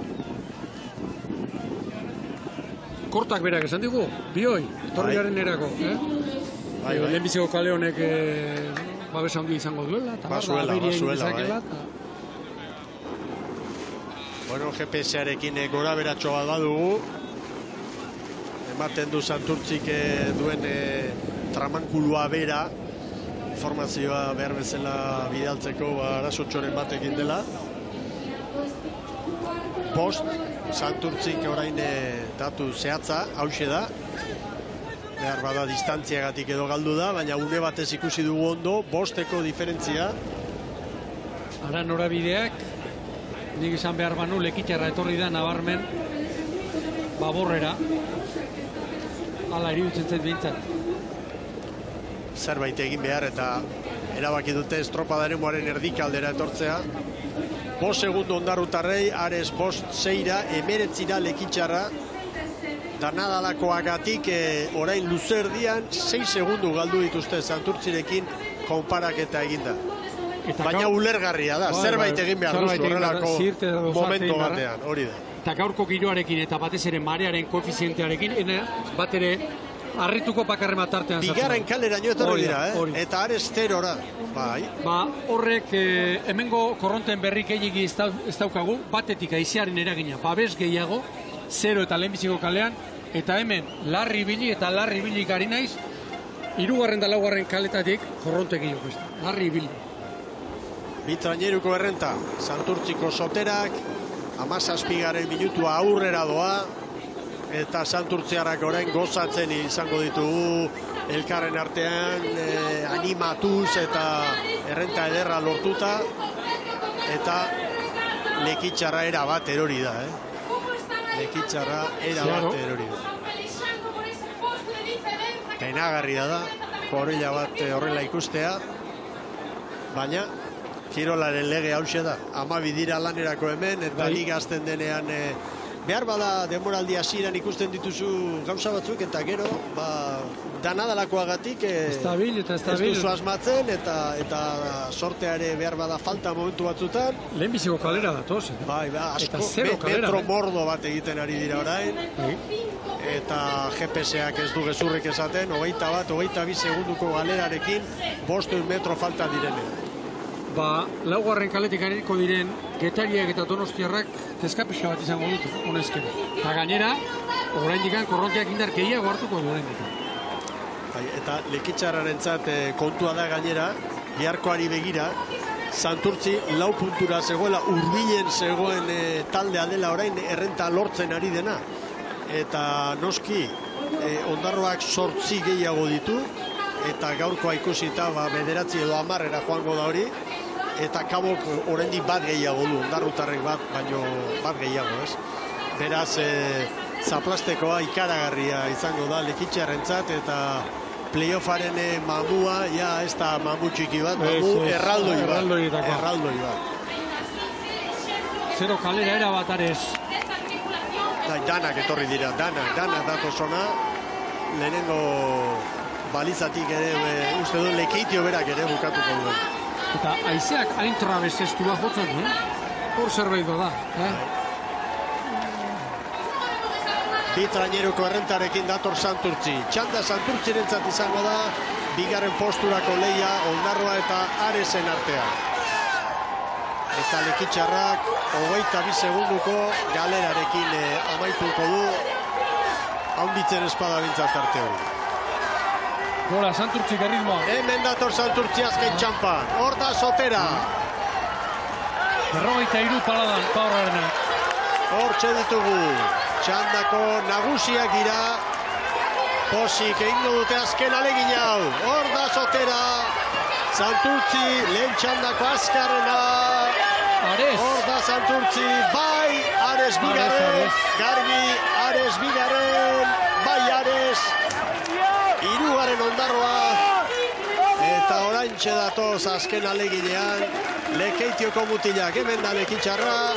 Kortak berak esan digu, bioi, torriaren erako. Lehenbiziko kale honek babesa handia izango duela. Basuela. Bueno, GPS-arekin gora beratxo bat badugu. Ematen du Santurtzik duen tramankulua bera. Informazioa behar bezala bidaltzeko arasotxoren batekin dela. Post, Santurtzik orain datu zehatza, hause da. Behar bada distantziagatik edo galdu da, baina une batez ikusi dugu ondo, 5 diferentzia. Ara norabideak, nik izan behar banu, Lekitxarra etorri da nabarmen baborrera. Hala iruditzen zait behintzat. Zerbait egin behar eta erabaki dute estropadaren moaren erdikaldera etortzea. 5 segundo Ondarrutarrei, Ares 5-6-ra, 19-ra Lekitxarra. Danadalakoagatik orain luzerdian 6 segundu galdu dituzte Santurtzirekin konparaketa eginda. Baina ulergarria da, zerbait egin behar duzu horrelako momento batean, hori da. Eta gaurko giroarekin eta batez ere marearen koefizientearekin, bat ere harrituko bakarren bat artean. Bigarren kaleraino etorri dira, eta Ares 0-ra. Horrek hemengo korronten berri gehiagi ez daukagu, batetik haizearen eragina, babes gehiago, 0 eta lehenbiziko kalean, eta hemen larri bili gari naiz, 3. eta 4. kaletatik korronte gehiago. Larri bili. Bitraineruko errenta, Santurtziko Soterak, 17. minutua aurrera doa, eta Santurtziarrak orain gozatzen izango ditugu elkarren artean animatuz eta errenta ederra lortuta. eta Lekitxarra erabat erori da, Lekitxarra erabat erori da. Penagarria da, korrila bat horrela ikustea, baina kirolaren lege hause da. 12 dira lanerako hemen, eta liga hasten denean behar bada denboraldi hasieran ikusten dituzu gauza batzuk, eta gero, danadalakoagatik ez duzu asmatzen, eta sorteare behar bada falta momentu batzutan. Lehenbiziko kalera datoz. Bai, asko, metro mordo bat egiten ari dira orain, eta GPS-ak ez du gezurrik esaten, 21-22 segunduko galerarekin 5 metro falta direnean. Laugarren kaletik ariko diren Getariak eta Donostiarrak kezkapixa bat izango dut honezkero. Eta gainera, oraindikan korronteak indar gehiago hartuko du oraindikan. Eta Lekitxarrarentzat kontua da gainera, biharkoari begira, Santurtzi 4 puntura zegoela, hurbilen zegoen taldea dela orain errenta lortzen ari dena. Eta noski, Ondarroak 8 gehiago ditu, eta gaurkoa ikusita 9 edo 10 joango da hori, eta Kabok oraindik bat gehiago du, Ondarrutarrek baino bat gehiago, ez? Beraz, zaplastekoa ikaragarria izango da Lekitxarrentzat, eta playoffaren mamua, ez da mamu txiki bat, mamu erraldoi bat. Zero kalera erabat Ares. Danak etorri dira, danak datozona, lehenengo balizatik ere, uste du Lekeitio berak ere bukatuko duen. Eta haizeak hain trabezestua jotzen du, hor zerbait da. Bi traineruko errentarekin dator Santurtzi. Txanda Santurtzirentzat izango da, bigarren posturako leia Ondarroa eta Aresen artean. Eta Lekitxarrak 22 segunduko galerarekin amaituko du, haunditzen espada bintzat arte hori. Gora, Santurtzik erritmoa. Hemen dator Santurtzi azken txampan. Hor da Sotera. 43 paladan, Paurarena. Hor txeditugu. Txandako nagusiak gira. Posik egingo dute azken alegin hau. Hor da Sotera. Santurtzi, lehen txandako azkarrena. Ares. Hor da Santurtzi, bai Ares bigarren. Garbi, Ares bigarren. Bai Ares. Hirugarren Ondarroa, eta oraintxe datoz azken aleginean, Lekeitioko mutilak, hemen da Lekitxarra.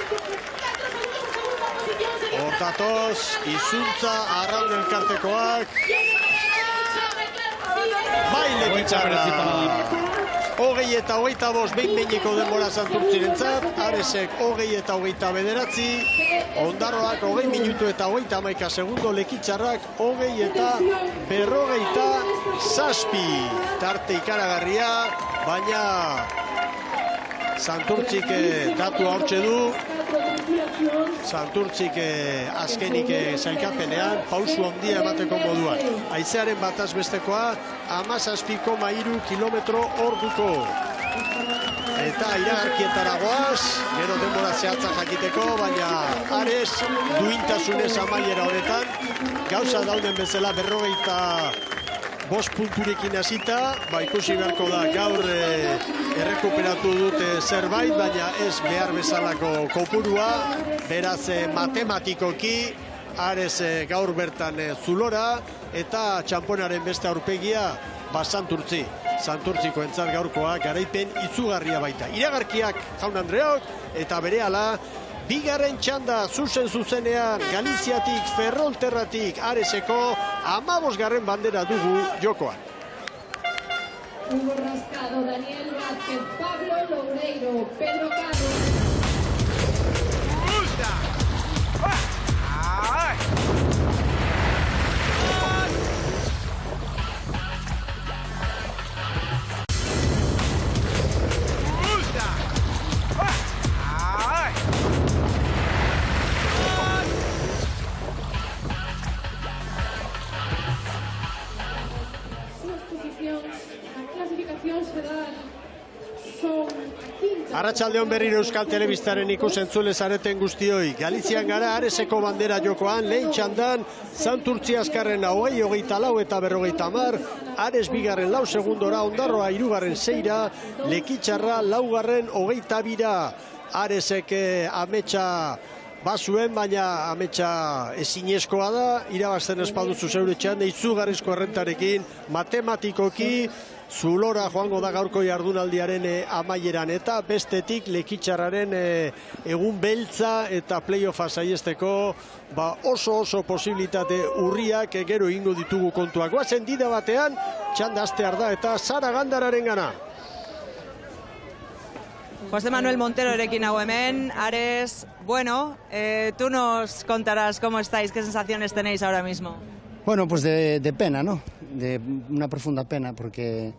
Hor datoz, Izuntza, Arraun elkartekoak. Bai Lekitxarra. 20 eta 25 behin-behineko denbora Santurtzirentzat, Aresek 20 eta 29, Ondarroak 20 minutu eta 31 segundo, Lekitxarrak 20 eta 57. Tarte ikaragarria, baina Santurtzik datua hortxe du. Santurtzik azkenik sailkapenean pausu handia emateko moduan. Haizearen bataz bestekoa 17,3 kilometro orduko. Eta iragarkietara goaz, gero denbora zehatza jakiteko, baina Ares duintasunez amaiera honetan. Gauza dauden bezala 45 punturekin hasita, ikusi beharko da gaur errekuperatu dute zerbait, baina ez behar bezalako kopurua, beraz matematikoki Ares gaur bertan zulora, eta txamponaren beste aurpegia Santurtzi. Santurtziko entzat gaurkoa garaipen izugarria baita. Iragarkiak Jaun Andreok, eta berehala bigarren txanda zuzenean Galiziatik, Ferrolterratik, Areseko 15. bandera dugu jokoan. Hugo Rascado, Daniel Vázquez, Pablo Loureiro, Pedro Carlos. Arratsaldeon berriro Euskal Telebistaren ikusentzule zareten guztioi. Galizian gara Areseko bandera jokoan, lehen txandan, Santurtzi azkarren 20, 24 eta 50, Ares bigarren 4 segundora, Ondarroa 3. 6, Lekitxarra 4. 22. Aresek ametsa bazuen, baina ametsa ezinezkoa da, irabazten espaduzu zeure txan, izugarrizko errentarekin, matematikoki, zulora joango da gaurko jardunaldiaren amaieran, eta bestetik Lekitxarraren egun beltza eta playoffa saiesteko oso posibilitate urriak gero ingo ditugu kontuak. Goazen dida batean, txanda astear da eta Sara Gandararen gana. José Manuel Montero erekin hau hemen, Ares, bueno, tú nos contarás cómo estáis, qué sensaciones tenéis ahora mismo. Bueno, pues de pena, ¿no? De una profunda pena, porque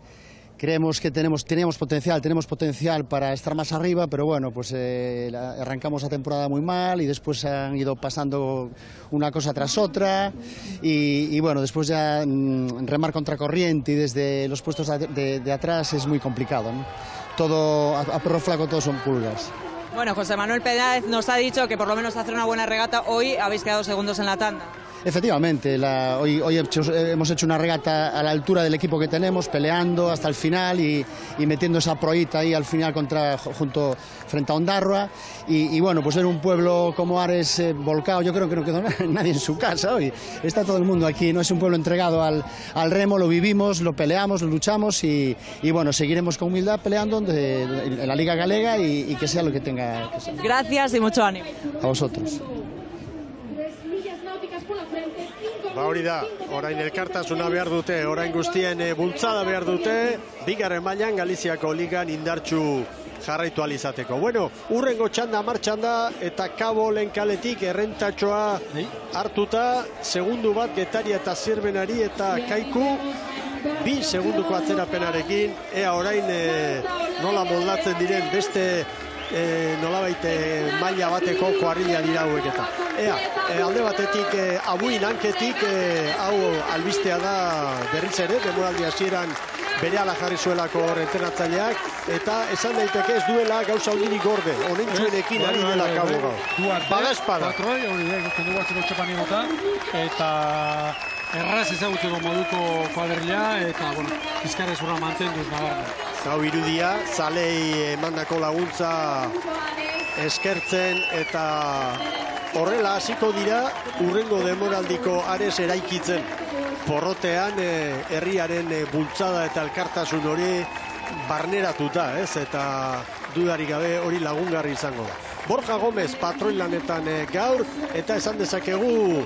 creemos que teníamos potencial para estar más arriba, pero bueno, pues arrancamos la temporada muy mal y después han ido pasando una cosa tras otra y bueno, después ya remar contra corriente y desde los puestos de atrás es muy complicado, ¿no? Todo a perro flaco, todos son pulgas. Bueno, José Manuel Peláez nos ha dicho que por lo menos hacer una buena regata. Hoy habéis quedado segundos en la tanda. Efectivamente, hoy hemos hecho una regata a la altura del equipo que tenemos, peleando hasta el final y metiendo esa proita ahí al final frente a Ondarroa. Y bueno, pues ver un pueblo como Ares volcado, yo creo que no quedó nadie en su casa hoy. Está todo el mundo aquí, ¿no? Es un pueblo entregado al remo, lo vivimos, lo peleamos, lo luchamos y bueno, seguiremos con humildad peleando en la Liga Galega y que sea lo que tenga que ser. Gracias y mucho ánimo. A vosotros. Hori da, orain elkartasuna behar dute, orain guztien bultzada behar dute, bigarren mailan Galiziako ligan indartsu jarraitu alizateko. Bueno, urrengo txanda martxan da eta Kabo lehen kaletik errentatxoa hartuta, segundu bat Getaria eta Zierbenari eta Kaiku 2 segunduko atzerapenarekin, ea orain nola moldatzen diren beste nolabait maila bateko kuarrila dira hauek eta. Alde batetik abuin hanketik hau albistea da berriz ere, demoraldi hasieran berehala jarri zuelako entrenatzaileak, eta esan daiteke ez duela gauza hondirik gorde, honentsuenekin ari dela Kabo gaur. Bada espada. Patroi, hori da, ikusten dugu atzeko txapanigota, eta erraz ezagutzeko moduko kuadrilla, eta, bueno, bizkarrez urra mantenduz nabarra. Hau irudia, zalei emandako laguntza eskertzen eta horrela hasiko dira urrengo demoraldiko Ares eraikitzen. Porrotean herriaren bultzada eta elkartasun hori barneratuta, ez? Eta dudarik gabe hori lagungarri izango da. Borja Gomez patroi lanetan gaur, eta esan dezakegu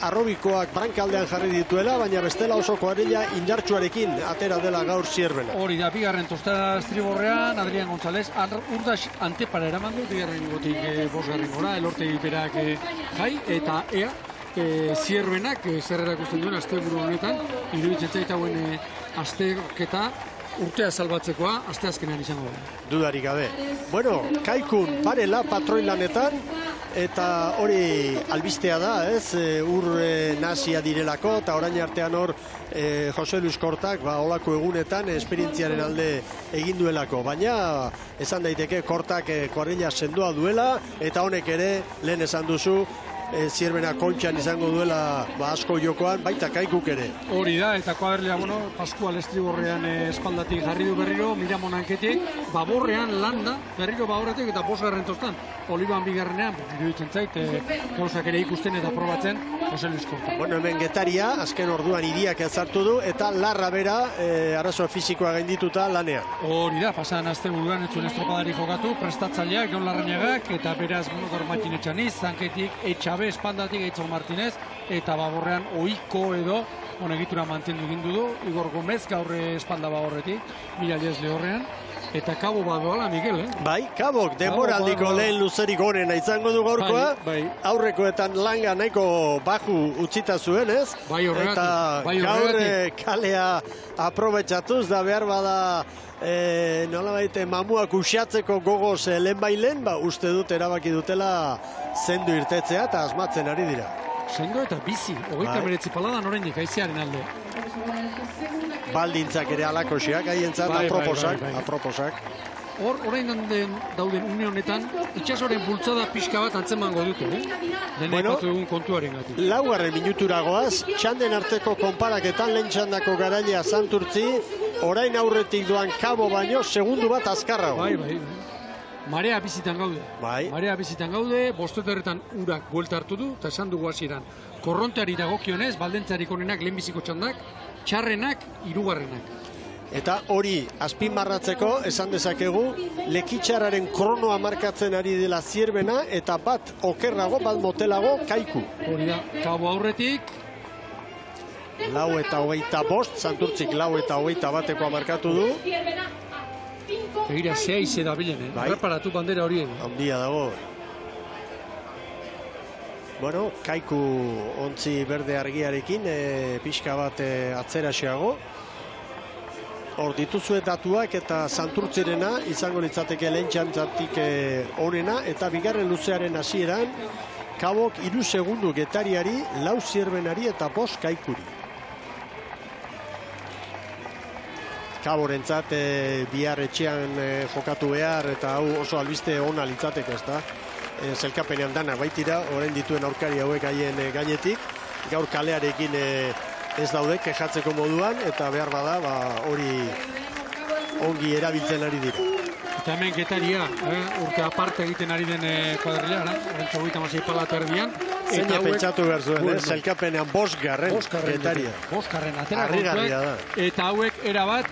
arrobikoak brankaldean jarri dituela, baina bestela oso kuadrilla indartsuarekin atera dela gaur Zierbena. Hori da, bigarren tostada estriborrean, Adrián González, Urdas antepara eraman du, bigarren gotik bosgarren gora, elortegi berak jai, eta ea, Zierbenak zer erakusten duen asteburu honetan, iruditzen zait hauen asteketa urtea salbatzekoa, asteazkenean izango da. Dudarik gabe. Bueno, Kaikun parela patroi lanetan, eta hori albistea da, ez? Ur nazia direlako, eta orain artean hor Jose Luis Kortak, olako egunetan esperientziaren alde egin duelako. Baina, esan daiteke, Kortak kuadrilla sendoa duela, eta honek ere, lehen esan duzu, Zierbena kontxan izango duela asko jokoan, baita Kaikuk ere. Hori da, eta kuadrilla, Pascual estriborrean espaldatik jarri du berriro, Miramon hanketik, baborrean landa, berriro baborretik eta bosgarren tostan. Oliban bigarrenean, iruditzen zait, gauzak ere ikusten eta probatzen, Jose Luis Korta. Bueno, hemen Getaria, azken orduan Iriak ezartu du, eta Larra bera, arazo fisikoa gaindituta lanean. Hori da, pasan azte buruan etzuen estropadari jokatu, prestatzaileak, Jon Larrañagak, eta beraz, gaur Martin Etxaniz, zanketik, Etxabe, espaldatik, Eitzon Martinez, eta baborrean ohiko edo, egitura mantendu gindu du, Igor Gomez, gaur espalda baborretik, Miralles Lehorrean, eta Kabo badoala, Miguel, Bai, Kabok, demoraldiko lehen luzerik honena izango du gaurkoa, aurrekoetan langa nahiko baju utzita zuen, ez? Bai, horregatik. Eta gaur kalea aprobetxatuz, da behar bada nolabait mamuak uxatzeko gogoz lehenbailen, uste dut erabaki dutela zendu irtetzea eta asmatzen ari dira. Sendo eta bizi, 29 paladan oraindik haizearen alde. Baldintzak ere alakoxiak, haientzat aproposak. Orain dauden une honetan, itxasoren bultzada pixka bat antzemango dute, Lehen egun kontuaren gati. Laugarren minuturagoaz, txanden arteko konparaketan lehen txandako garailea Santurtzi, orain aurretik doan Kabo baino, segundu bat azkarrago. Bai. Marea bizitan gaude. Bai. Marea bizitan gaude, bosteterretan urak buelta hartu du, eta esan dugu hasieran. Korronteari dagokionez, baldentzarik onenak lehenbiziko txandak, txarrenak, hirugarrenak. Eta hori azpimarratzeko esan dezakegu Lekitxarraren kronoa markatzen ari dela Zierbena eta bat okerrago, bat motelago Kaiku. Hori da, Kabo aurretik. 4:25, Santurtzik 4:21 markatu du. Egira, zea ize da bilen, Bai. Reparatu bandera horien. Handia dago. Bueno, Kaiku ontzi berde argiarekin, pixka bat atzeraxeago. Hor dituzue datuak eta Santurtzirena izango litzateke lehen txantzatik onena eta bigarren luzearen hasieran Kabok 3 segundu Getariari, 4 Zierbenari eta 5 Kaikuri. Kaborentzat bihar etxean jokatu behar eta hau oso albiste ona litzateke, ezta? Zelkapenean dana baitira, orain dituen aurkari hauek haien gainetik, gaur kalearekin ez daude kejatzeko moduan eta behar bada hori ongi erabiltzen ari dira. Eta hemen Getaria, urte aparte egiten ari den kuadrilla, horrentxo 36 pala terdian. Zein pentsatu behar zuen, zelkapenean 5 Getaria. 5 atera harrigarria da. Eta hauek erabat,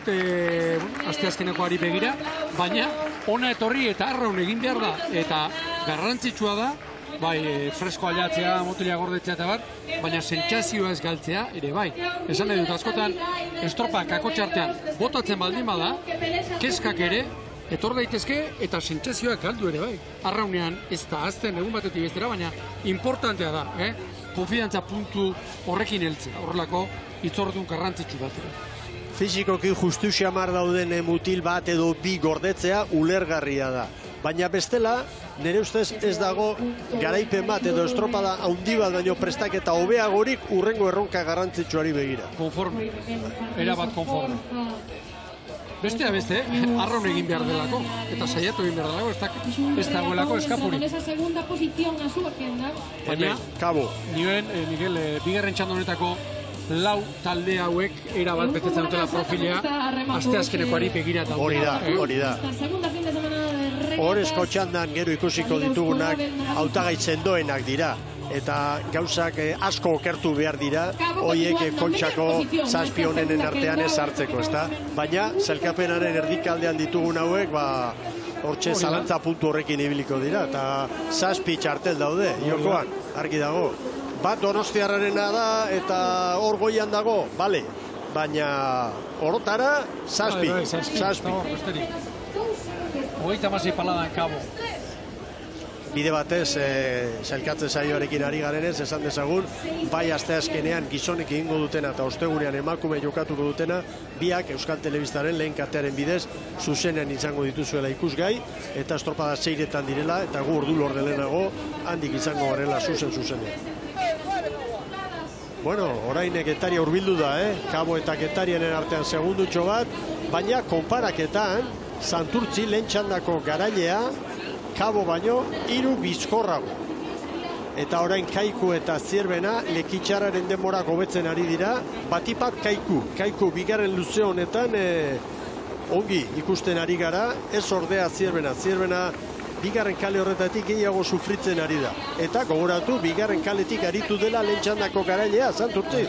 asteazkenekoari begira, baina ona etorri eta arraun egin behar da. Eta garrantzitsua da, bai, fresko aldatzea, motila gordetzea eta bat, baina sentsazioa ez galtzea ere bai. Esan nahi dut askotan, estropak kakotxartean botatzen baldin bada, kezkak ere, etor daitezke eta sentsazioak galdu ere bai. Arraunean ez da azten egun batetik bestera, baina importantea da, konfidantza puntu horrekin heltzea, horrelako itzordun garrantzitsu bat. Fizikoki justu xamar dauden mutil bat edo bi gordetzea ulergarria da. Baina bestela, nire ustez ez dago garaipen bat edo estropada handi bat baino prestaketa hobeagorik urrengo erronka garrantzitsuari begira. Konforme, erabat konforme. Bestea beste, arraun egin behar delako, eta saiatu egin behar delako, ez dagoelako eskapurik. Baina, Kabo. Miguel, bigarren txandonetako 4 talde hauek erabat betetzen dutela profilea, asteazkenekoari begira eta hori da. Horrezko txandan gero ikusiko ditugunak hautagai sendoenak dira. Eta gauzak asko okertu behar dira, hoiek kontxako zazpi honenen artean ez hartzeko, ezta? Baina, zelkapenaren erdikaldean ditugun hauek, hortxe zalantza puntu horrekin ibiliko dira, eta zazpi txartel daude, jokoan, argi dago. Bat Donostiarrarena da, eta hor goian dago, bale, baina orotara, zazpi. 36 paladan Kabo. Bide batez, sailkatze saioarekin ari garenez, esan dezagun, bai asteazkenean gizonek egingo dutena eta ostegunean emakume jokatuko dutena, biak Euskal Telebistaren lehen katearen bidez zuzenean izango dituzuela ikusgai, eta estropada 6etan direla, eta gu ordu lordelenago handik izango garela zuzenean. Bueno, orain Getaria hurbildu da, Kabo eta Getarianen artean segundutxo bat, baina konparaketan, Santurtzi lehen txandako garailea, Kabo baino 3 bizkorrago. Eta orain Kaiku eta Zierbena Lekitxarraren denbora hobetzen ari dira, batipat Kaiku bigarren luze honetan ongi ikusten ari gara, ez ordea Zierbena bigarren kale horretatik gehiago sufritzen ari da. Eta gogoratu, bigarren kaletik aritu dela lehen txandako garailea, Santurtzi.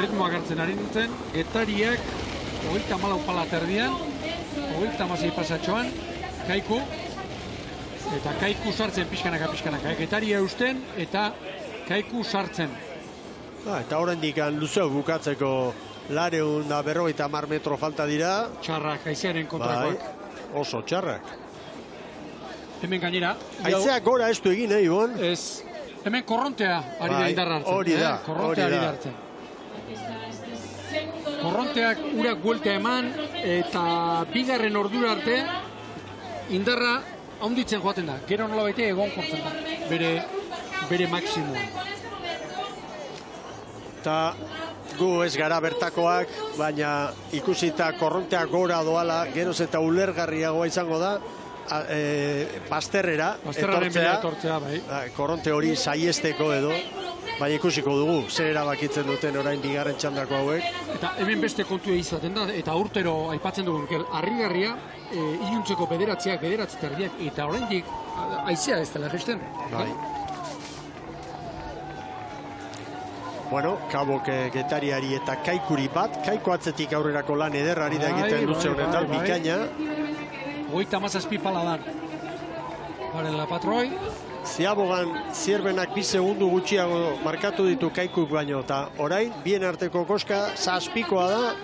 Ritmoak hartzen ari nintzen, Getariak 34 pala terdian, 36 pasatxoan, Kaiku, eta Kaiku sartzen pixkanaka. Getaria eusten eta Kaiku sartzen. Eta oraindik luzeu bukatzeko 250 metro falta dira. Txarrak, haizearen kontrakoak. Oso txarrak. Hemen gainera. Haizeak gora ez du egin, Ibon? Ez. Hemen korrontea ari da indarra hartzen. Hori da. Korrontea ari da hartzen. Korronteak urak buelta eman eta bigarren ordura arte indarra haunditzen joaten da. Gero nola baite egon kortzen da. Bere maksimua. Eta gu ez gara bertakoak, baina ikusita korronteak gora doala, geroz eta ulergarriagoa izango da, bazterrera etortzea, bai. Korronte hori saiesteko edo, baina ikusiko dugu, zer erabakitzen duten orain bigarren txandako hauek. Eta hemen beste kontua izaten da, eta urtero aipatzen dugu, harrigarria, iluntzeko bederatziak, eta oraindik haizea ez dela gesten. Bai. Bueno, Kabok Getariari eta Kaikuri bat, Kaiko atzetik aurrerako lan ederrari da egiten luze honetan, bikaina. 37 paladan. Baren la patroi. Ziabogan Zierbenak 2 segundu gutxiago markatu ditu Kaikuk baino, eta orain, bien arteko koska, 7koa da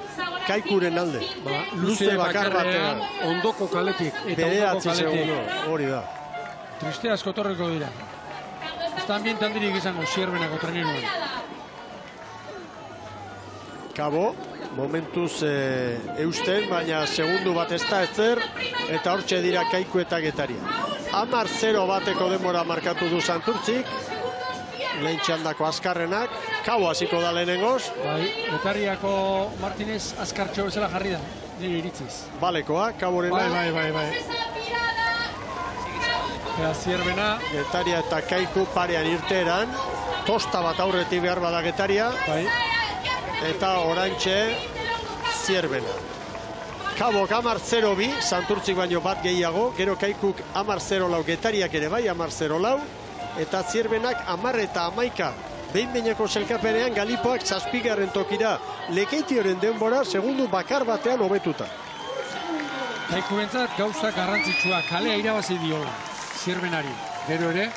Kaikuren alde. Luze bakar batean, ondoko kaletik. Bere 8 segundu, hori da. Triste asko torreko dira. Ez da ambientan dirik izango Zierbenako treneruan. Kabo, momentuz eusten, baina segundu bat ez da ezer, eta hortxe dira Kaiku eta Getaria. 10-0 bateko denbora markatu du Santurtzik, lehen txandako azkarrenak, Kabo hasiko da lehenengoz. Bai, Getariako Martinez azkartxo bezala jarri da, nire iritziz. Balekoa, Kaborena. Bai. Eta Zierbena. Getaria eta Kaiku parean irteeran, tosta bat aurretik behar bada Getaria. Bai. Eta oraintxe Zierbena. Kabok 10-0-2, Santurtzik baino bat gehiago, gero Kaikuk 10-0-4, Getariak ere bai 10-0-4, eta Zierbenak 10 eta 11. Behin-behineko selkapenean Galipoak 7. tokira, Lekeitioren denbora segundu bakar batean hobetuta. Kaiku bentzat gauza garrantzitsua, kalea irabazi diola Zierbenari. Gero ere,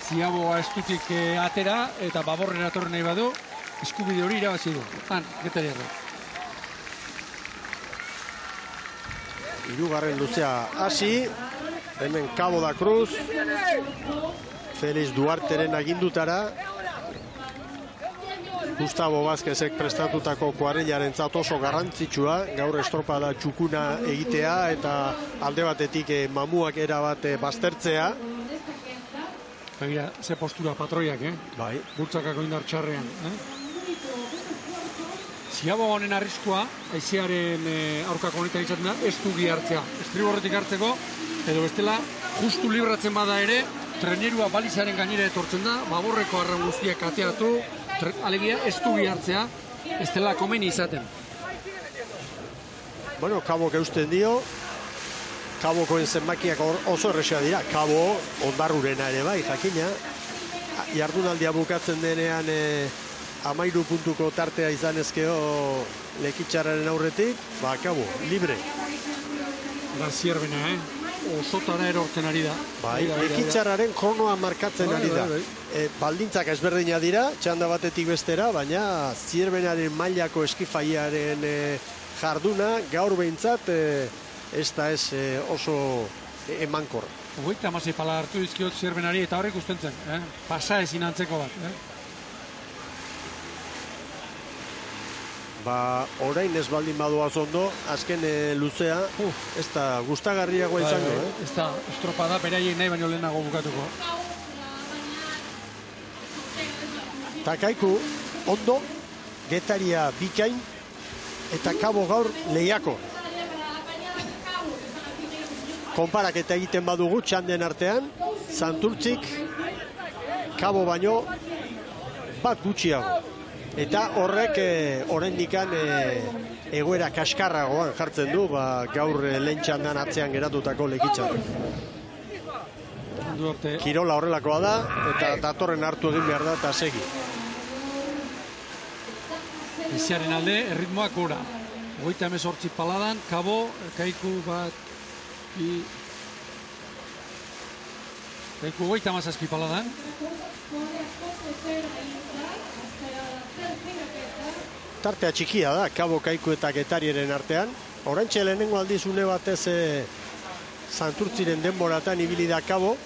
Ziaboa estutik atera eta baborrera torre nahi badu, eskubide hori irabazi du. Getariarra. Hirugarren luzea hasi, hemen Cabo da Cruz, Feliz Duarteren agindutara, Gustavo Vázquezek prestatutako kuarellaren oso garrantzitsua, gaur estropada txukuna egitea eta alde batetik mamuak erabat baztertzea. Begira, ze postura patroiak, Bai. Bultzakako indar txarrean, Ziabo honen arriskua, haizearen aurkako honetan izaten da, ez dugi hartzea. Estriborretik hartzeko, edo bestela, justu libratzen bada ere, trenerua balizaren gainera etortzen da, baborreko arraun guztiak ateatu, alegia ez dugi hartzea, ez dela komeni izaten. Bueno, Kabok eusten dio, Kabokoen zenbakiak oso erresa dira, Kabo ondarrurena ere bai, jakina, jardunaldia bukatzen denean 13 puntuko tartea izan ezkeo Lekitxarraren aurretik, Kabo, libre. Da Zierbena, osotara erortzen ari da. Bai, Lekitxarraren kronoa markatzen ari da. Baldintzak ezberdina dira, txanda batetik bestera, baina Zierbenaren mailako eskifaiaren jarduna gaur behintzat ez da ez oso emankor. 36 pala hartu dizkiot Zierbenari eta horrek usten zen, pasa ezin antzeko bat. Orain ez baldin badoaz ondo, azken luzea, ez da gustagarriagoa izango. Ez da, estropada beraiek nahi baino lehenago bukatuko. Ta Kaiku ondo, Getaria bikain, eta Kabo gaur lehiako. Konparaketa egiten badugu txanden artean, Santurtzik Kabo baino bat gutxiago. Eta horrek oraindikan egoera kaskarragoan jartzen du, gaur lehen txandan atzean geratutako Lekitxarrak. Kirola horrelakoa da, eta datorren hartu egin behar da, eta segi. Eziaren alde, erritmoak gora. 38 paladan, Kabo, Kaiku bat, Kaiku 37 paladan. Tartea txikia da, Kabo, Kaiku eta Getariaren artean. Oraintxe lehenengo aldiz une batez Santurtziren denboratan ibili da Kabo.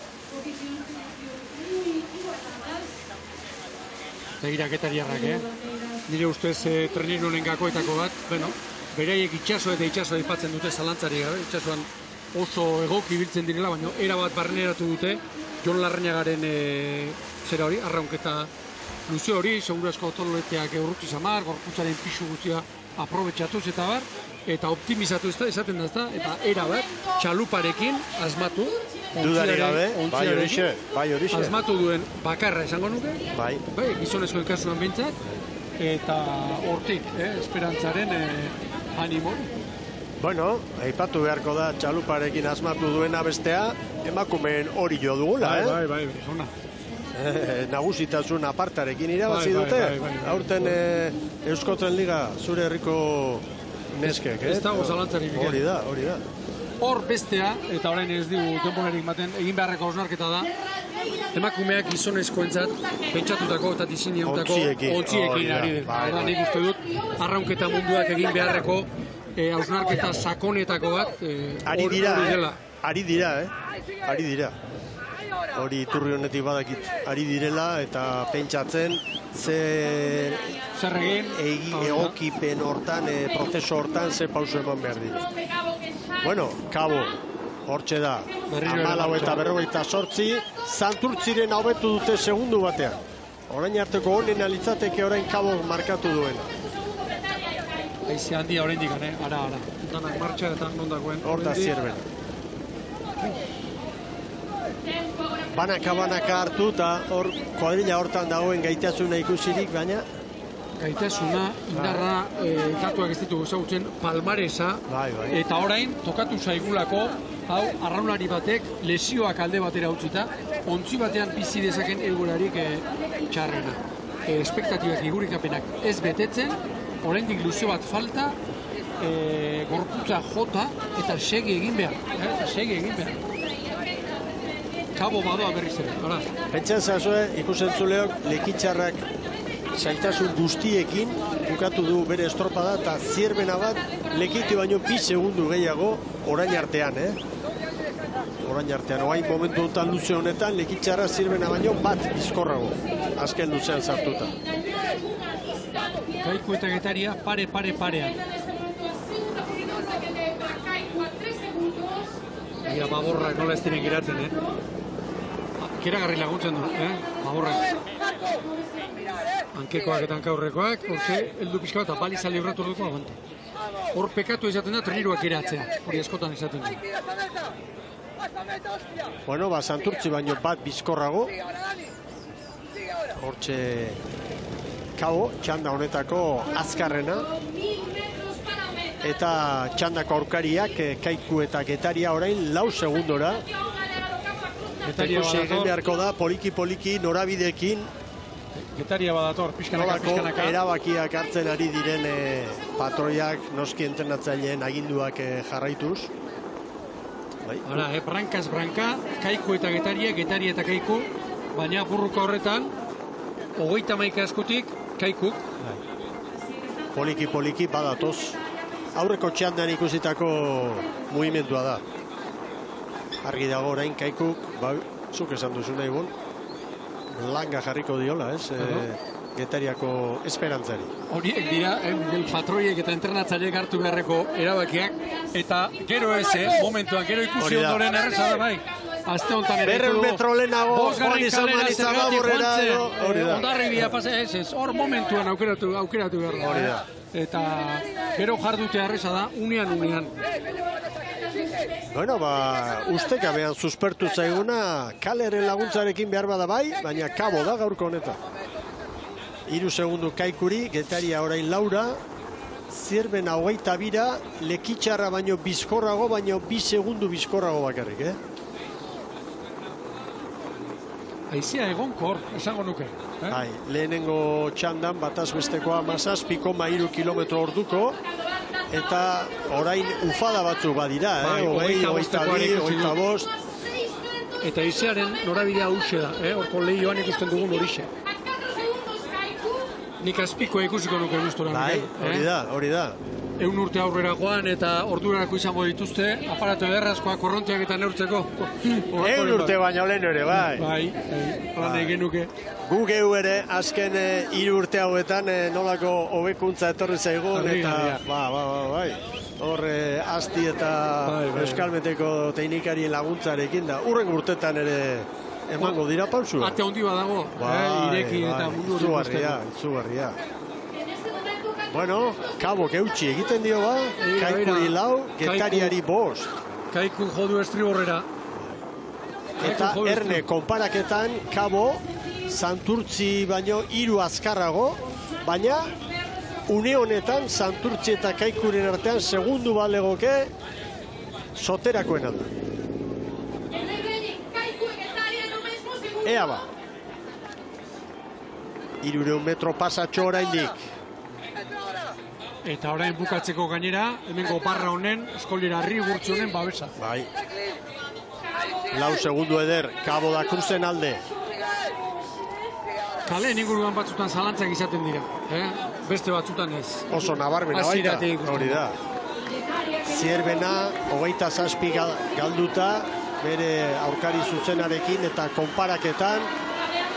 Begira Getariarrak, Nire ustez treneru honen gakoetako bat, beraiek itxaso eta itxaso aipatzen dute zalantzari gabe, itxasoan oso egoki biltzen direla, baina erabat barneratu dute Jon Larrañagaren zera hori, arraunketa luze hori, segurazko otoloeteak urruti zamar, gorputzaren pixu guztia aprobetxatuz eta bar, eta optimizatu esaten da, eta era bat, txaluparekin asmatu, Dudari gabe, bai horixe. Asmatu duen bakarra esango nuke, bai, gizonezkoen kasuan behintzat, eta hortik, esperantzaren animo. Bueno, aipatu beharko da txaluparekin asmatu duena bestea, emakumeen hori jo dugula, Bai, ona. Nagusitasun apartarekin irabazi dute. Aurten Euskotren Liga zure herriko neskek, Ez dago zalantzarik. Hori da. Hor bestea, eta orain ez digu denborarik maten, egin beharreko hausnarketa da, emakumeak gizonezkoentzat pentsatutako eta diseinatutako ontziekin ari den. Hora nik uste dut, arraunketa munduak egin beharreko hausnarketa sakonetako bat Ari dira. Hori iturri honetik badakit ari direla eta pentsatzen zer egokipen hortan, prozesu hortan, ze pauso eman behar dira. Bueno, Kabo, hortxe da, 14:48, Santurtziren hobetu dute segundu batean. Orain arteko honen alitzateke orain Kabo markatu duena. Aize handia orain dikan, ara. Danak martxa eta nondakoen. Horta zierben. Banaka hartu eta hor kuadrilla hortan dagoen gaitasuna ikusirik, baina gaitasuna, indarra, datuak ez ditugu ezagutzen, palmaresa, eta orain tokatu zaigulako, hau, arraunlari batek lesioak alde batera utzita, ontzi batean bizi dezaken egoerarik txarrena. Espektatibak igurikapenak ez betetzen, oraindik luze bat falta, gorputza jota eta segi egin behar. Kabo badoa berriz ere, ara. Pentsan zazue, ikusentzuleok, lekitxarrak zailtasun guztiekin bukatu du bere estropada eta zierbena bat lekiti baino 2 segundu gehiago orain artean, Orain artean, oain momentu honetan luze honetan, lekitxarra zierbena baino bat bizkorrago, azken luzean sartuta. Kaiku eta Getaria parean. Ia Baborrak nola ez diren geratzen, Keragarri laguntzen du, Baborrak. Hankekoak eta hankaurrekoak, hortze, heldu pixka bat, baliza libratu orduko abanta. Hor pekatu izaten da, treniruak eratzea, hori askotan izaten da. Bueno, Santurtzi baino bat bizkorrago. Hortxe, Kabo, txanda honetako azkarrena. Eta txandako aurkariak, Kaiku eta Getaria orain 4 segundora. Getaria egin beharko da, poliki norabidekin. Getaria badator, pixkanaka. Erabakiak hartzen ari diren patroiak, noski entrenatzaileen aginduak jarraituz. Hala, brankaz branka, Kaiku eta Getaria eta Kaiku, baina burruka horretan, 31 eskutik, Kaikuk. Poliki badatoz. Aurreko txandan ikusitako mugimendua da. Argi dago orain Kaikuk, zuk esan duzuna egun, langa jarriko diola, Getariako esperantzari. Horiek dira, patroiek eta entrenatzaileek hartu beharreko erabakiak, eta gero momentuan, gero ikusi ondoren erreza da, bai. Azte honetan ere. 200 metro lehenago, Juan izan manitzaga borrera. Ondarri bia pasa, hor momentuan aukeratu behar da. Hori da. Eta gero jardutea erreza da, unean. Bueno, ustekabean suspertu zaiguna, Kaleren laguntzarekin behar bada bai, baina Kabo da gaurko honetan. 3 segundu Kaikuri, Getaria orain 4, Zierbena 22, lekitxarra baino bizkorrago, baino 2 segundu bizkorrago bakarrik, Aizea egonkor, esango nuke. Lehenengo txandan, bataz bestekoa 17,3 kilometro orduko, eta orain ufada batzuk badira, 25. Eta aizearen norabidea hauxe da, horko lehioan ikusten dugun horixe. Nik azpikoa ikusiko nuke guztora. Hori da. 100 urte aurrera joan eta ordurarako izango dituzte, aparato ederrazkoak korronteak eta neurtzeko. 100 urte baino lehen ere, bai. Horande genuke. Gu gehu ere, azken 3 urte hauetan nolako hobekuntza etorri zaigun, eta bai. Hor, Asti eta Euskalmeteko teknikarien laguntzarekin da. Urren urtetan ere emango dira pausua. Ate handi badago, ireki eta mundu hori Itzugarria. Bueno, Kabo geutxi egiten dio ba, Kaikuri lau, Getariari 5. Kaiku jodu estriborrera. Eta Erne konparaketan Kabo Santurtzi baino 3 azkarrago, baina une honetan Santurtzi eta Kaikuren artean segundu balegoke Soterakoena da. Ea ba. 300 metro pasatxo oraindik. Eta orain bukatzeko gainera, hemengo barra honen, eskolera rigurtzu honen babesa. Bai. 4 segundu eder, Kabo da Cruzen alde. Kale inguruan batzutan zalantzak izaten dira. Beste batzutan ez. Oso nabarmena baita, hori da. Zierbena, 27 galduta, bere aurkari zuzenarekin eta konparaketan,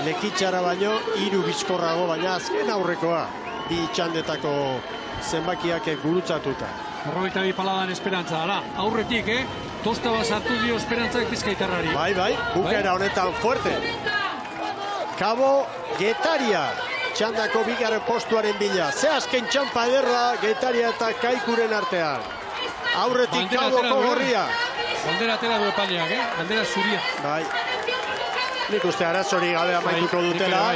Lekitxara baino 3 bizkorrago, baina azken aurrekoa. 2 txandetako zenbakiak gurutzatuta. 42 paladan esperantza dara. Aurretik, tosta bat sartu dio esperantzak Bizkaitarrari. Bai, bukaera honetan fuerte. Kabo Getaria, txandako bigarren postuaren bila. Ze azken txampa ederra Getaria eta Kaikuren artean. Aurretik Kaboko gorria. Bandera atera du epaileak, bandera zuria. Bai. Nik uste arazori gabe amaituko dutela.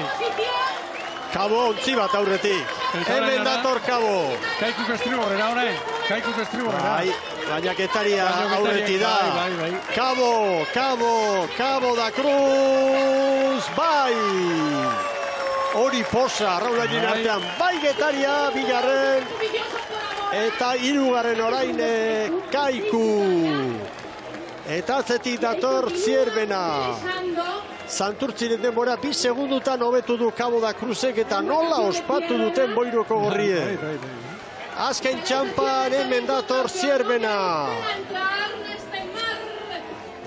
Kabo ontzi bat aurretik. Hemen dator Kabo. Kaikuk estriborrera orain. Kaikuk estriborrera. Bai, baina Getaria aurreti da. Kabo da Cruz. Bai. Hori posa, Raulainen artean. Bai Getaria, bigarren. Eta 3. orain Kaiku. Eta atzetik dator Zierbena. Santurtziren denbora 2 segundutan hobetu du Kabo da Cruzek eta nola ospatu duten Boiroko gorrie. Azken txampan hemen dator Zierbena.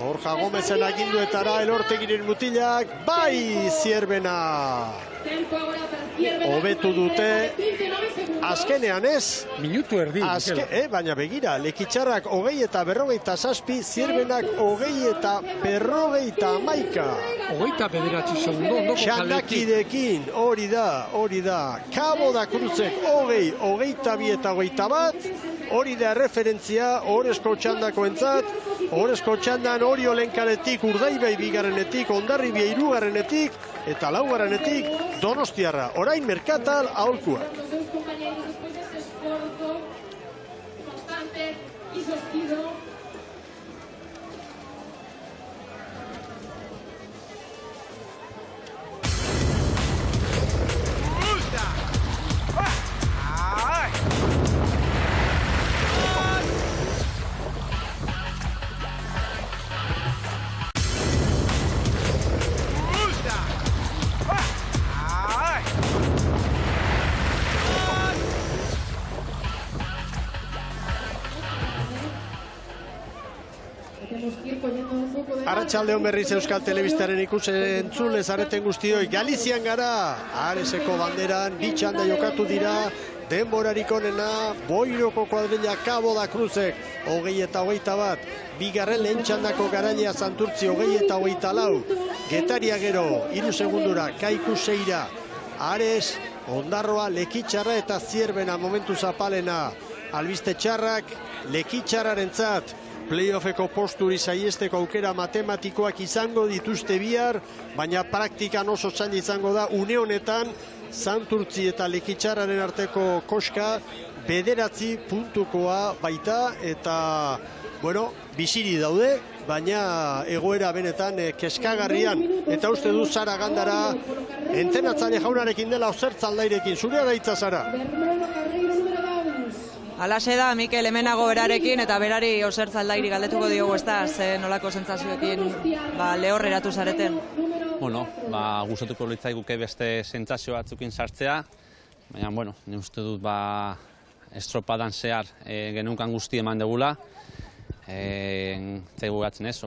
Borja Gomezen aginduetara Elortegiren mutilak, bai Zierbena. Hobetu dute, azkenean ez. Minutu erdi. Baina begira, Lekitxarrak 20 eta 47, Zierbenak 20 eta 51. 29 segundo. Txandakidekin, hori da. Kabo da Cruzek 20, 22 eta 21. Hori da referentzia, Orezko txandako entzat. Orezko txandan hori olenkaretik, Urdaibai bigarrenetik, Hondarribia 3. eta 4. Donostiarra. Orain Merkatal aholkuak. Arratsaldeon berriz Euskal Telebistaren ikusentzule zareten guztioi. Galizian gara, Areseko banderan, 2 txanda jokatu dira, denborarik onena, Boiroko kuadrilla Kabo da Cruzek, 20 eta 21, bigarren lehen txandako garailea Santurtzi 20 eta 24, Getaria gero, 3 segundura, Kaiku 6, Ares, Ondarroa, Lekitxarra eta Zierbena momentu zapalena, albiste txarrak, Lekitxarrarentzat, playoffeko posturi saiesteko aukera matematikoak izango dituzte bihar, baina praktikan oso zaila izango da une honetan Santurtzi eta Lekitxarraren arteko koska 9 puntukoa baita eta, bueno, biziri daude, baina egoera benetan keskagarrian. Eta uste du Sara Gandara entrenatzaile jaunarekin dela osertzaldairekin. Zurea da hitza, Sara. Alaxe da, Mikel hemenago berarekin eta berari osertzaldairi galdetuko diogu ze nolako sentsazioekin lehorreratu zareten. Bueno, gustatuko litzaiguke beste sentsazio batzukin sartzea, baina, bueno, ni uste dut estropadan zehar geneukan guzti eman degula. Zaigu gatzen ez,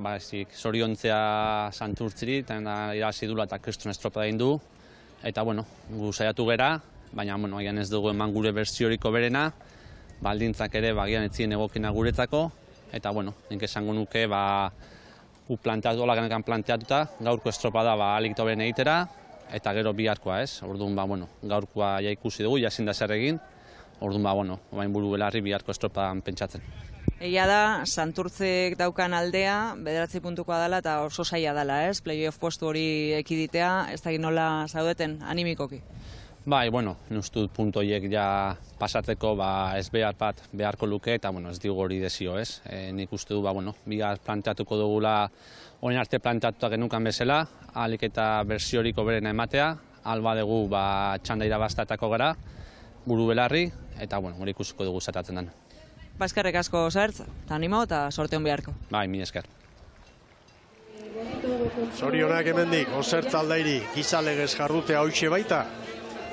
zoriontzea Santurtziri, eta irabazi dula eta kriston estropada egin du. Eta, bueno, gu saiatu gera, baina, bueno, agian ez dugu eman gure bertsioriko berena, baldintzak ere bagian etzien egokina guretzako, eta, bueno, nik esango nuke, gu planteatu, hola genekan planteatuta, gaurko estropada alik toberen egitera, eta gero biharkoa ez. Orduan, bueno, gaurkoa ja ikusi dugu, jasin da zer egin, Orduan, bueno, oain buru belarri biharko estropadan pentsatzen. Egia da, Santurtzek daukan aldea, 9 puntukoa dela eta oso zaila dela, ez? Playoff postu hori ekiditea, ez dakit nola zaudeten animikoki. Bai, bueno, nustut puntu horiek ja pasatzeko ez behar bat beharko luke eta ez digu hori desio, ez? Nik uste du, bihar planteatuko dugula orain arte planteatuta genukan bezala, ahalik eta bertsioriko berena ematea, alba dugu txanda irabaztatako gara, buru belarri, eta hori ikusiko dugu zatatzen den. Eskerrik asko Zertz, eta animo eta sorte hon beharko. Bai, mi esker. Zorionak hemendik, Zertz aldairi, gizalegez jarrutea hoitxe baita.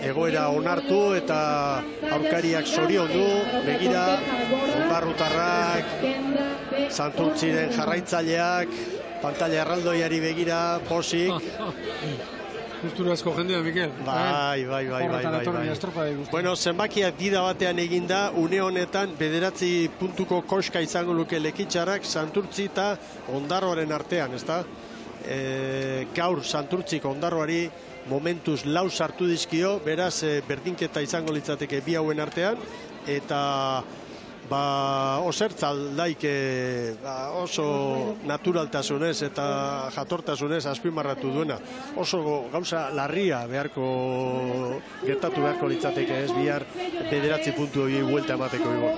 Egoera onartu eta aurkariak zoriondu, begira, ondarrutarrak, Santurtziren jarraitzaileak, pantalla erraldoiari begira, posik. Kulturazko jendea, Mikel. Bai. Bueno, zenbakiak dida batean eginda, une honetan 9 puntuko koska izango luke Lekitxarrak, Santurtzi eta Ondarroaren artean, ezta? Gaur Santurtzik Ondarroari momentuz 4 sartu dizkio, beraz berdinketa izango litzateke bi hauen artean, eta Zertz aldaik oso naturaltasunez eta jatortasunez azpimarratu duena. Oso gauza larria gertatu beharko litzateke, ez bihar 9 puntu hori buelta emateko igo.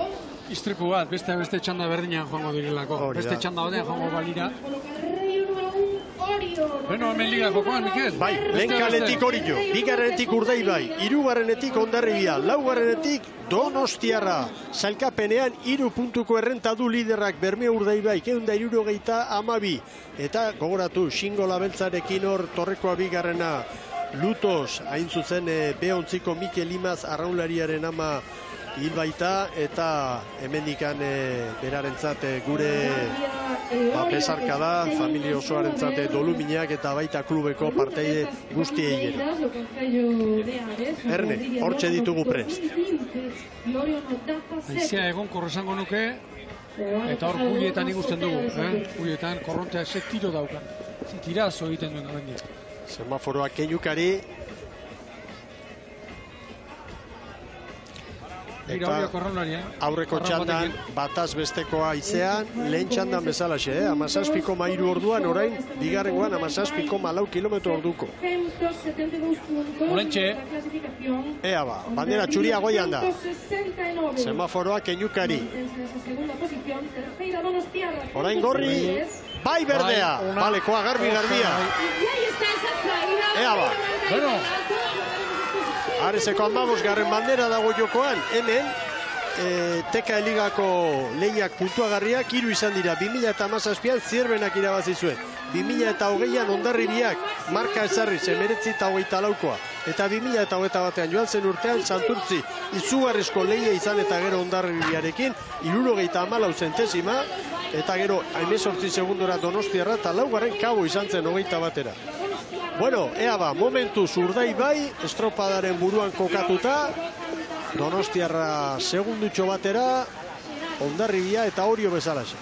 Istripu bat, beste txanda berdinean joango direlako. Beste txanda batean joango balira. Beno, hemen liga jokoan, Mikel. Bai, lehen kaletik Orio, bigarrenetik Urdaibai, hirugarrenetik Hondarribia, laugarrenetik Donostiarra. Sailkapenean 3 puntuko errenta du liderrak Bermeo Urdaibai, 162. Eta gogoratu, Xingo Labeltzarekin hor Torrekoa bigarrena, Lutos, hain zuzen B11ko Mikel Imaz arraunlariaren ama hil baita, eta hemendikan berarentzat gure besarka da, familia osoarentzat doluminak eta baita klubeko parteide guztiei. Erne, hortxe ditugu prest. Aizea egon korrezango nuke, eta hor guietan ikusten dugu. Guietan korronteak ze tiro daukan. Ze tirazo egiten duen gabendia. Semaforoak keinukari. Eta aurreko txandan bataz bestekoa izean, lehen txandan bezalaxe, 17,3 orduan, orain bigarrengoan 17,4 kilometro orduko. Olentxe. Ea bandera txuria goian da. Semaforoa keinukari. Orain gorri, bai berdea. Balekoa garbia. Ea Bueno. Areseko 15. bandera dago jokoan, hemen Teka Eligako lehiak puntuagarriak 3 izan dira. 2017an Zierbenak irabazi zuen. 2020an Hondarribiak marka ezarri 19-24koa. Eta 2021an joan zen urtean Santurtzi izugarrizko lehia izan eta gero Hondarribiarekin 74 zentesima. Eta gero 18 segundora Donostiarra eta 4. Kabo izan zen 21era. Bueno, ea momentuz Urdaibai, estropadaren buruan kokatuta, Donostiarra segundutxo batera, Hondarribia eta Orio bezalaxe.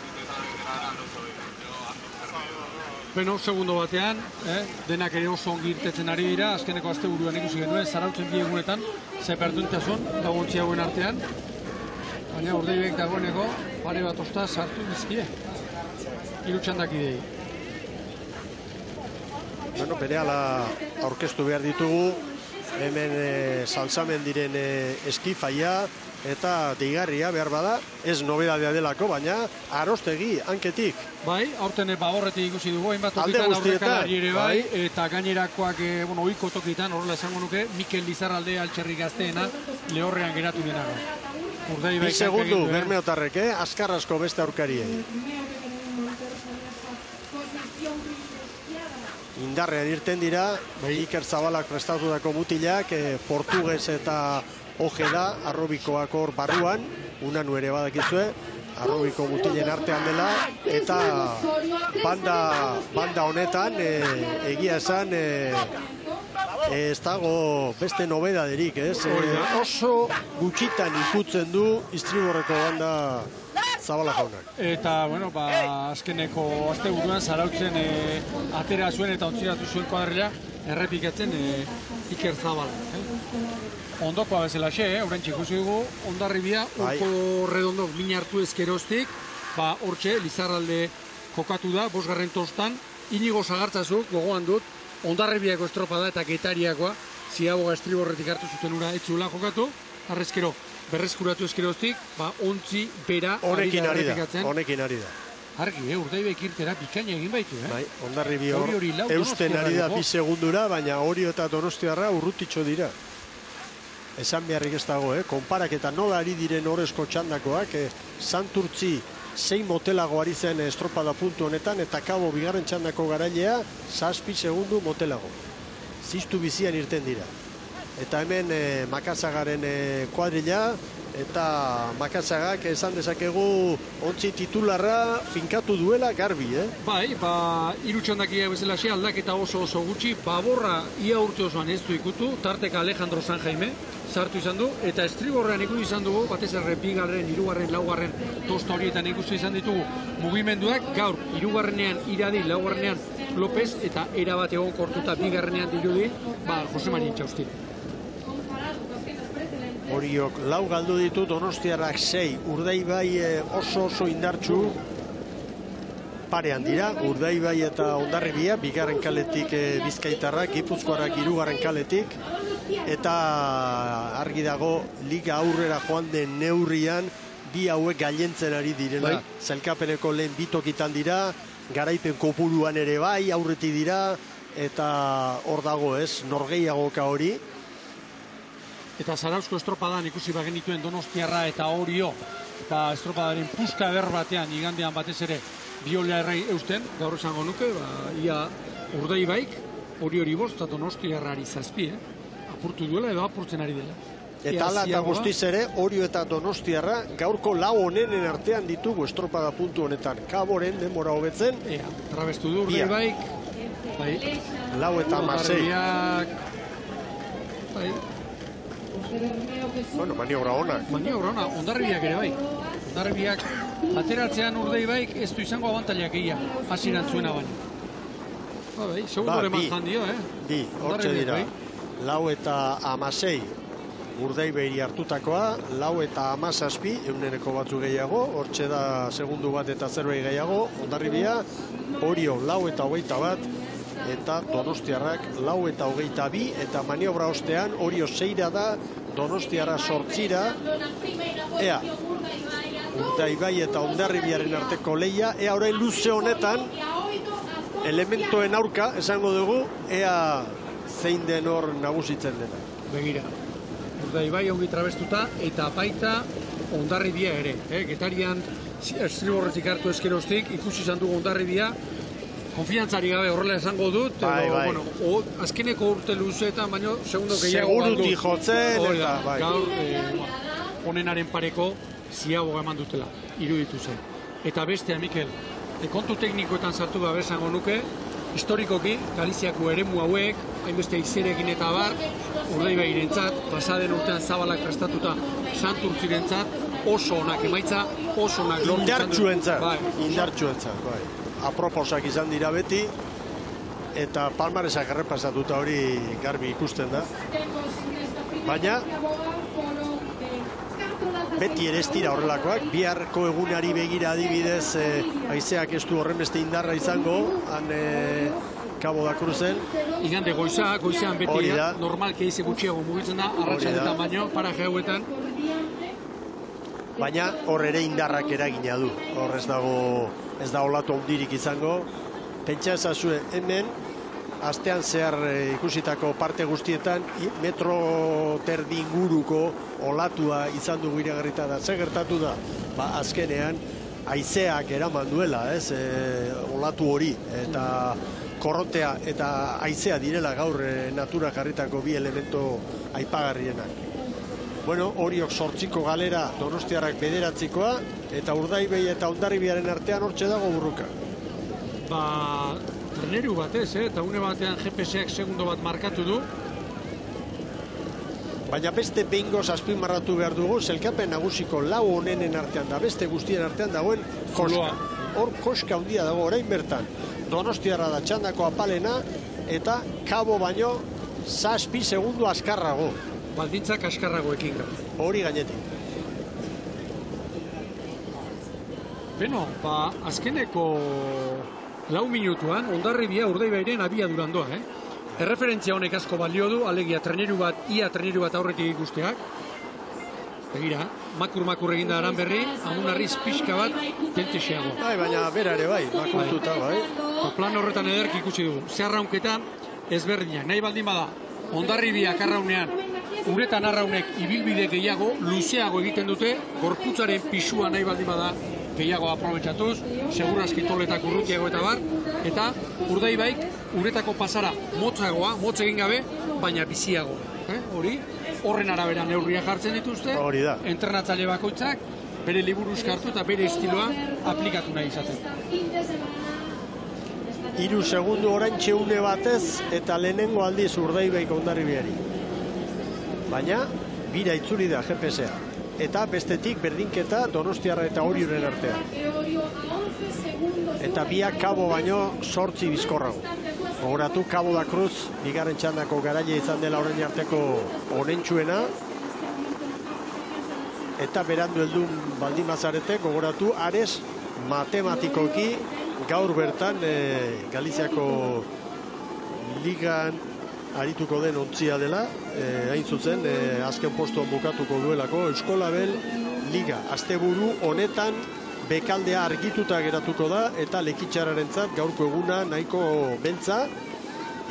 Beno, segundo batean, denak ere oso ongi irtetzen ari dira, azkeneko asteburuan ikusi genuen, zarautzen biegunetan, ze pertuntasun, dagontzi hauen artean, baina Urdaibaik dagoeneko, pare bat osta sartu dizkie, irutxandak idei. Bueno, berehala aurkeztu behar ditugu, hemen saltzamen diren eskifaia eta deigarria behar bada, ez nobedadea delako, baina Arostegi, hanketik. Bai, aurten Bagorretik ikusi dugu, hainbat tokitan aurrekalari ere bai, eta gainerakoak ohiko tokitan, horrela esango nuke, Mikel Lizarralde altxerrik gazteena lehorrean geratu denago. Bi segundu, bermeotarrek, azkarrazko beste aurkariei. Indarrean irten dira, Iker Zabalak prestatutako mutilak, Portugues eta Ojeda, Arrobikoak hor barruan, unanu ere badakizue, Arrobiko mutilen artean dela, eta banda honetan, egia esan, ez dago beste nobedaderik, ez? Oso gutxitan ikutzen du Istriborreko banda Zabala jaunak. Eta, bueno, azkeneko asteburuan zarautzen atera zuen eta ontziratu zuen kuadrilla, errepikatzen Iker Zabala. Ondokoa bezala xe, orain ikusi dugu, Hondarribia, Urko Redondo min hartu ezkeroztik, hortxe, Lizarralde kokatu da, 5. tostan, Inigo Sagartzazuk, gogoan dut, Hondarribiako estropada eta Getariakoa, Ziaboga estriborretik hartu zuten ura etzula jokatu, arrezkero, berreskuratu ezkeroztik, ontzi, bera, honekin ari da. Argi, Urdaibaik irtera bikaina egin baitu, Hondarribia eusten ari da 2 segundura, baina Orio eta Donostiarra urrutitxo dira. Esan beharrik ez dago, konparaketa nola ari diren horrezko txandakoak, Santurtzi 6 motelago ari zen estropada puntu honetan, eta Kabo bigarren txandako garailea 7 segundu motelago. Ziztu bizian irten dira. Eta hemen Makazagaren kuadrilla, eta Makazagak esan dezakegu ontzi titularra finkatu duela garbi, Bai, 3 txandakia bezala xe, aldaketa oso gutxi, Baborra ia urte osoan ez du ikutu, tarteka Alejandro San Jaime, sartu izan du, eta estriborrean ikusi izan dugu, batez erre 2., 3., 4. tosta horietan ikusi izan ditugu mugimenduak, gaur 3. Iradi, 4. López, eta erabat egon kortuta 2. dirudi, Jose Maria Txaustin. Oriok 4 galdu ditu, Donostiarrak 6, Urdaibai oso indartsu parean dira, Urdaibai eta Hondarribia, 2. kaletik Bizkaitarrak, Gipuzkoarrak 3. kaletik, eta argi dago liga aurrera joan den neurrian bi hauek gailentzen ari direla. Zailkapeneko lehen 2 tokitan dira, garaipen kopuruan ere bai, aurretik dira, eta hor dago norgeiagoka hori. Eta Zarauzko estropadan ikusi bagenituen Donostiarra eta Orio, eta estropadaren puska eder batean, igandean batez ere, Biola errei eusten, gaur esango nuke, ia Urdaibaik, Oriori 5 eta Donostiarrari 7, apurtu duela edo apurtzen ari dela. Eta ala eta guztiz ere, Orio eta Donostiarra gaurko 4 onenen artean ditugu estropada puntu honetan. Kaboren denbora hobetzen. Trabestu du Urdaibaik. 4 eta 16. Bueno, maniobra ona. Hondarribiak ere bai. Hondarribiak ateratzean Urdaibaik ez du izango abantailak egia, hasieran zuena baina. Segundore mazan dio, Bi, hortxe dira. 4 eta 16 Urdaibairi hartutakoa, 4 eta 17, euneneko batzu gehiago, hortxe da segundu bat eta zerbait gehiago, Hondarribia, Orio 4 eta 21, eta Donostiarrak 4 eta 22, eta maniobra ostean Orio 6 da, Donostiarra 8. Ea, Urdaibai eta Hondarribiaren arteko lehia, ea orain luze honetan, elementoen aurka, esango dugu, ea zein den hor nagusitzen dena. Begira, Urdaibai ongi trabestuta, eta baita Hondarribia ere. Getarian estriborretik hartu ezkeroztik, ikusi izan dugu Hondarribia, konfiantzari gabe horrela esango dut, azkeneko urte luzeetan, baina segundo gehiago seguruti jotzen, eta gaur honenaren pareko Ziaboga eman dutela, iruditu zen. Eta bestea, Mikel, kontu teknikoetan sartu gabe esango nuke, historikoki, Galiziako eremu hauek, hainbeste izerekin eta bar, Urdaibairentzat, pasaden urtean Zabalak prestatuta Santurtzirentzat, oso onak emaitza, oso onak indartsuentzat, bai. Aproposak izan dira beti, eta palmaresak errepasatuta hori garbi ikusten da. Baina, beti ere ez dira horrelakoak, biharko egunari begira adibidez, haizeak ez du horren beste indarra izango, han Cabo da Cruzen. Igande goizean beti, normalki eize gutxiago mugitzen da, arratsaldetan baino, paraje hauetan. Baina hor ere indarrak eragina du, hor ez da olatu handirik izango. Pentsa ezazue hemen, astean zehar ikusitako parte guztietan, metro terdi inguruko olatua izan dugu iragarrita da. Zer gertatu da? Azkenean, haizeak eraman duela, olatu hori, eta korrontea eta haizea direla gaur natura jarritako bi elemento aipagarrienak. Bueno, Oriok 8 galera, Donostiarrak 9, eta Urdaibai eta Hondarribiaren artean hortxe dago burruka. Treneru batez, eta une batean GPS-ak segundo bat markatu du. Baina beste behingoz azpimarratu behar dugu, zelkapen nagusiko 4 honenen artean da, beste guztien artean dagoen koska. Hor koska handia dago orain bertan. Donostiarra da txandako apalena, eta Kabo baino 7 segundu askarrago. Baldintzak askarragoekin gara. Hori gainetik. Beno, azkeneko 4 minutuan, Hondarribia Urdaibairen abiaduran doa, Erreferentzia honek asko balio du, alegia treneru bat aurretik ikusteak. Begira, makur eginda Aranberri, Amunarriz pixka bat tenteseago. Baina bera ere bai, makurtuta bai. Plan horretan ederki ikusi dugu. Ze arraunketa ezberdinak. Nahi baldin bada, Hondarribiak arraunean, uretan arraunek ibilbide gehiago, luzeago egiten dute, gorputzaren pisua nahi baldin bada gehiago aprobetxatuz, segurazki toletak urrutiago eta bar, eta Urdaibaik uretako pasara motzagoa, motz egin gabe, baina biziago. Hori, horren arabera neurria jartzen dituzte, hori da. Entrenatzaile bakoitzak bere liburuz hartu eta bere estiloa aplikatu nahi izaten. 3 segundu oraintxe une batez eta lehenengo aldiz Urdaibaik Hondarribiari. Baina, bira itzuli da GPS-a. Eta bestetik berdinketa Donostiarra eta Orioren artean. Eta biak Kabo baino 8 bizkorrago. Gogoratu, Kabo da Cruz, bigarren txandako garaile izan dela orain arteko onentsuena. Eta berandu heldun baldin bazarete, gogoratu, Ares matematikoki gaur bertan Galiziako ligan arituko den ontzia dela, hain zuzen, azken postuan bukatuko duelako Euskolabel Liga. Asteburu honetan bekaldea argituta geratuko da, eta Lekitxarrarentzat gaurko eguna nahiko beltza.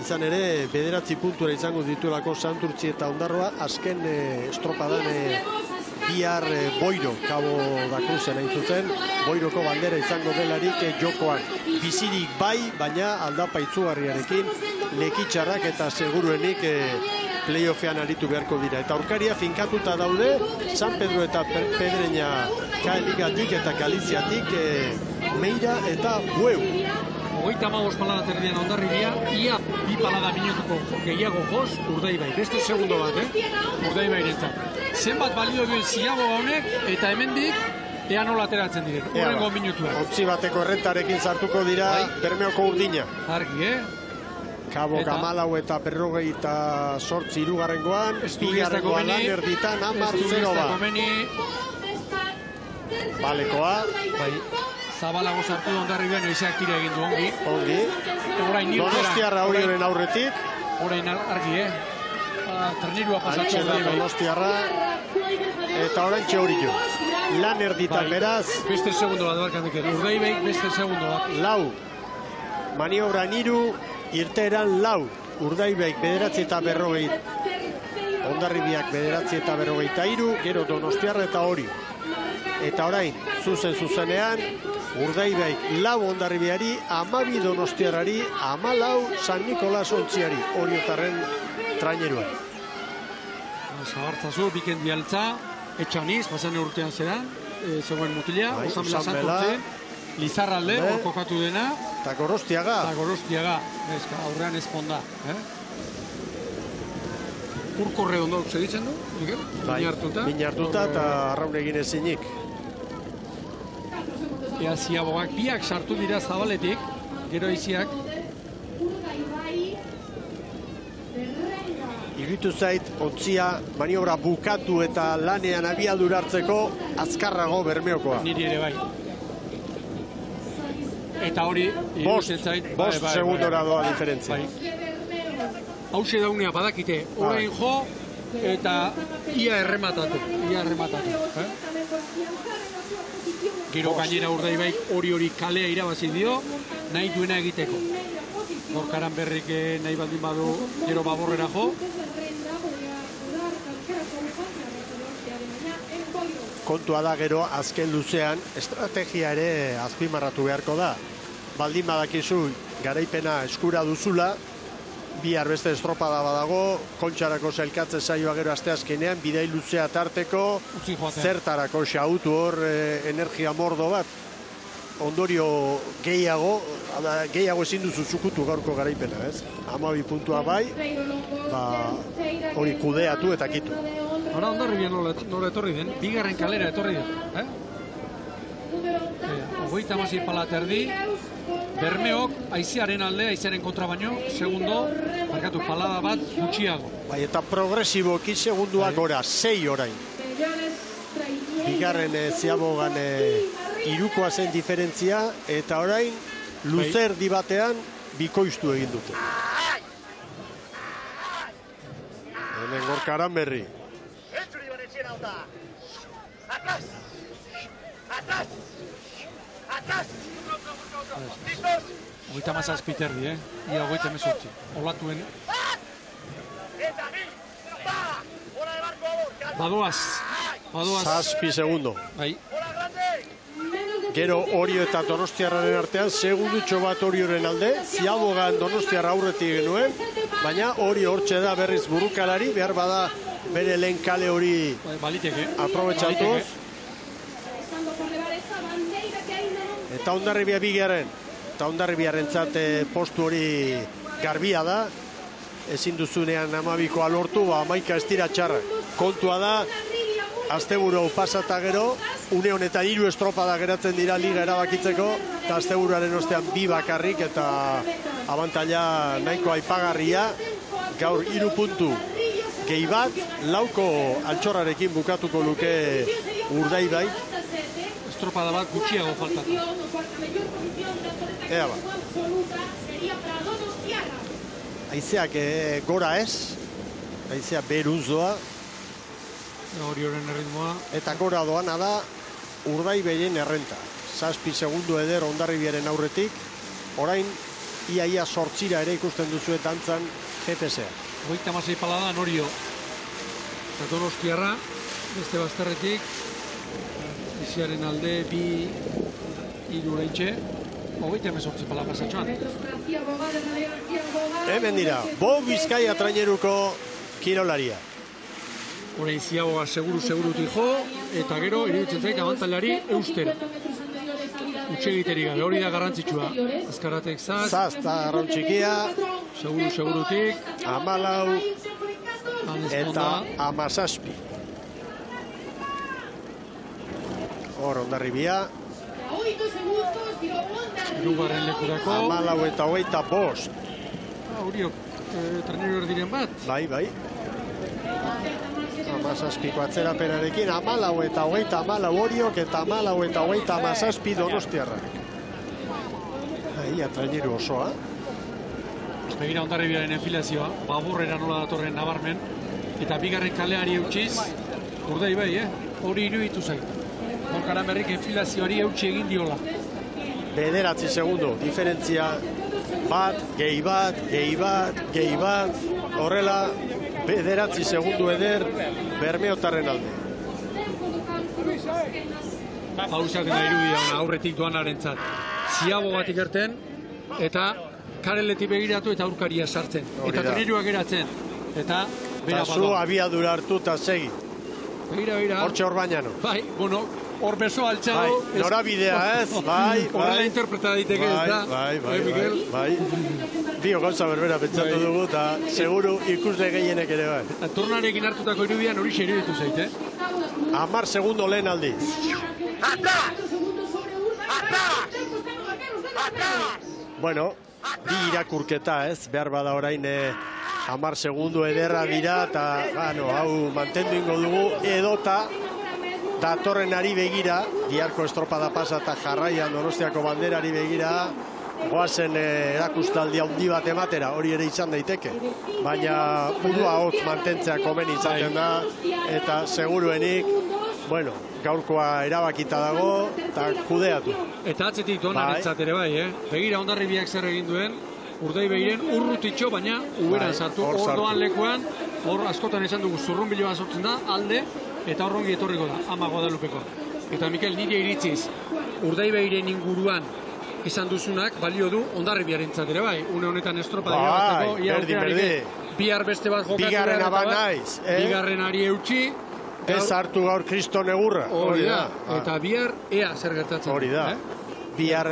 Izan ere, 9 puntura izango dituelako Santurtzi eta Ondarroa, azken estropadan bihar Boiro, Kabo da Cruzen hain zuzen, Boiroko bandera izango delarik jokoan. Bizirik bai, baina aldapa itzugarriarekin Lekitxarrak eta seguruenik playoffean aritu beharko dira. Eta aurkaria finkatuta daude, San Pedro eta Pedreña Ligatik eta Galiziatik, Meira eta Bueu. 35 palada terdian Hondarribia, ia 2 palada minutuko gehiago joz Urdaibai. Beste segundo bat, Urdaibairentzat. Zenbat balio duen ziago honek, eta hemendik ea nola ateratzen diren. Horrengo minutua. Otzi bateko errentarekin sartuko dira Bermeoko Urdina. Argi, Kabo Kamalau eta 58 hirugarrengoan, bigarrengoan Lanerditan 10-0 bat. Balekoa. Zabalago sartu Hondarribian noizeak tira egin du ongi. Ongi. Donostiarra Orioren aurretik. Orain argi, Trenerua pasatzen da. Donostiarra. Eta oraintxe Orio. Lanerditan beraz. Beste segundo bat barkandik. Urdaibaik beste segundo bat. Lau. Maniobran 3, irteeran 4. Urdaibaik 9 eta 40. Hondarribiak 9 eta 43, gero Donostiarra eta Orio. Eta orain, zuzenean, Urdaibaik 4 Hondarribiari, 12 Donostiarrari, 14 San Nikolas ontziari, Oriotarren traineruan. Zabartzazu, bikendi altza, etxaniz, pasan urtean zeran, zegoen mutila, Osamela Santurtze, Lizarralde, hor kokatu dena. Eta Gorostiaga. Aurrean ezponda. Urko Redondo segitzen du, Miguel? Min hartuta eta arraun egin ezinik. Ea ziabogak biak sartu dira zabaletik, gero iziak. Iruditu zait, ontzia maniobra bukatu eta lanean abiadura hartzeko azkarrago Bermeokoa. Niri ere bai. Eta hori, iruditzen zait, 5 segundora doa diferentzia. Hauze daunea badakite, orain jo eta ia errematatu. Gero gainera Urdaibaik hori kalea irabazi dio, nahi duena egiteko. Gorkaran berrik nahi baldin badu gero baborrera jo. Kontua da gero azken luzean estrategia ere azpimarratu beharko da. Baldin badakizu garaipena eskura duzula, bihar beste estropada badago, kontxarako sailkatze saioa gero asteazkenean, bidai luzea tarteko, zertarako xautu hor energia mordo bat. Ondorio gehiago ezin duzu zukutu gaurko garaipena, ez? 12 puntua bai, hori kudeatu eta kitu. Hora Hondarribia nola etorri den, bigarren kalera etorri den, 36 pala terdi, Bermeok aizearen alde, aizearen kontra baino, segundo, markatu palada bat gutxiago. Bai, eta progresiboki segunduak gora, 6 orain. Bigarren Ziabogan irukoa zen diferentzia, eta orain luzer dibatean bikoiztu egin dute. Hemen Gorka Aranberri. Hogeita mazazpi terdi, ia hogeita emezortzi. Olatuen. Badoaz. Zazpi segundo. Bai. Gero Orio eta Donostiarraren artean, segundutxo bat Orioren alde, Ziabogan Donostiarra aurretik genuen, baina Orio hortxe da berriz burukalari, behar bada bere lehen kale hori aprobetxatuz. Eta Hondarribia bigarren. Eta Hondarribiarentzat postu hori garbia da. Ezin duzunean 12koa lortu, 11 ez dira txarrak. Kontua da, asteburu pasata gero, une honetan 3 estropada geratzen dira liga erabakitzeko, eta asteburuaren ostean 2 bakarrik, eta abantaila nahiko aipagarria. Gaur 3 puntu gehi bat, 4ko altxorrarekin bukatuko luke Urdaibai. Estropada bat gutxiago faltatu. Ea ba. Aizeak gora ez, aizea beruz doa. Orioren erritmoa. Eta gora doana da Urdaibaien errenta. 7 segundo eder Hondarribiaren aurretik. Orain, ia 8 ere ikusten duzu dantzan GPS-a. 36 palada Orio. Eta Donostiarra, beste bazterretik. Iziaren alde, 2 leitxe. 38 pala pasatxoan. Hemen dira, Bo Bizkaia traineruko kirolaria. Hore Ziaboga segurutik jo, eta gero iruditzen zait abantailari eustera. Utxegiterik gabe, hori da garrantzitsua. Azkaratek Zaz. Zaz eta arraun txikia. Segurutik. 14 eta 17. Hor Hondarribia. Hirugarren lekurako. 14 eta 25. Uriok, traineru erdiren bat. Bai. 17ko atzerapenarekin, 14 eta 24 Oriok eta 14 eta 27 Donostiarrak. Ia traineru osoa. Begira Hondarribiaren enfilazioa, baburrera nola datorren nabarmen, eta bigarren kaleari eutxiz, Urdaibai, hori iruditu zait. Gorka Aranberrik enfilazioari eutxi egin diola. 9 segundo, diferentzia bat, gehi bat, horrela 9 segundo eder Bermeotarren alde. Pausak da irudia aurretik doanarentzat. Ziabogatik erten, eta kareletik begiratu eta aurkaria sartzen. Eta traineruak geratzen. Eta bera zu abiadura hartu eta segi. Begira. Hortxe hor bainano. Bai, bueno, hor beso altxado. Norabidea ez, bai. Horrela interpreta daiteke ez da. Bai. Bio gauza berbera pentsatu dugu, eta seguru ikusle gehienek ere bai. Tornarekin hartutako irudian hori iruditu zait, 10 segundo lehen aldiz. Bueno, bi irakurketa ez, behar bada orain 10 segundo ederra dira, eta hau mantendu ingo dugu, edota datorren ari begira, biharko estropada pasa eta jarraian Donostiako banderari begira, goazen erakustaldi handi bat ematera, hori ere izan daiteke. Baina burua hotz mantentzea komeni izaten da, eta seguruenik, bueno, gaurkoa erabakita dago, eta kudeatu. Eta atzetik donarentzat ere bai, Begira Hondarribiak zer egin duen, Urdaibairen urrutitxo, baina uberan sartu. Hor doan lekuan, hor askotan esan dugu zurrunbiloa sortzen da, alde, eta horrongi etorriko da, Ama Guadalupeko. Eta Mikel, nire iritziz, Urdaibairen inguruan izan duzunak balio du Hondarribiarentzat ere bai. Une honetan estropa da bihar beste bat jokatu bigarren abanaiz. Bigarrenari eutxi. Ez hartu gaur Kristo negurra. Hori da. Eta bihar ea zer gertatzen. Hori da. Bihar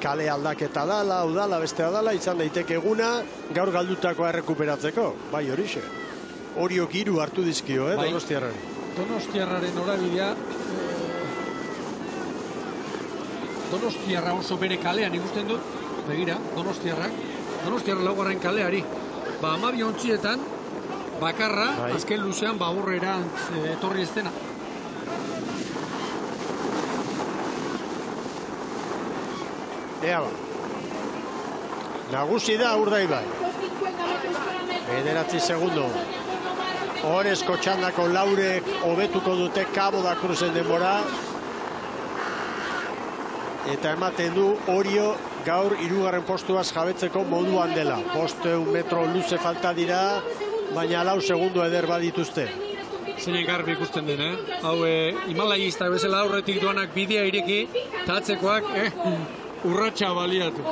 kale aldaketa dala, udala, beste dala, izan daiteke eguna, gaur galdutakoa errekuperatzeko. Bai, horixe. Oriok 3 hartu dizkio, Donostiarrari. Donostiarraren norabidea Donostiarra oso bere kalean ikusten dut, begira, Donostiarra laugarren kaleari. 12 ontzietan, bakarra, azken luzean aurrera etorri ez dena. Ea ba. Nagusi da Urdaibai. 9 segundo. Orezko txandako laurek hobetuko dute Cabo da Cruzen denbora. Eta ematen du Orio gaur 3. postuaz jabetzeko moduan dela. 500 metro luze falta dira, baina 4 segundo eder badituzte. Zeinen garbi ikusten den, Hau Himalayista bezala aurretik doanak bidea ireki, eta atzekoak urratxa baliatu.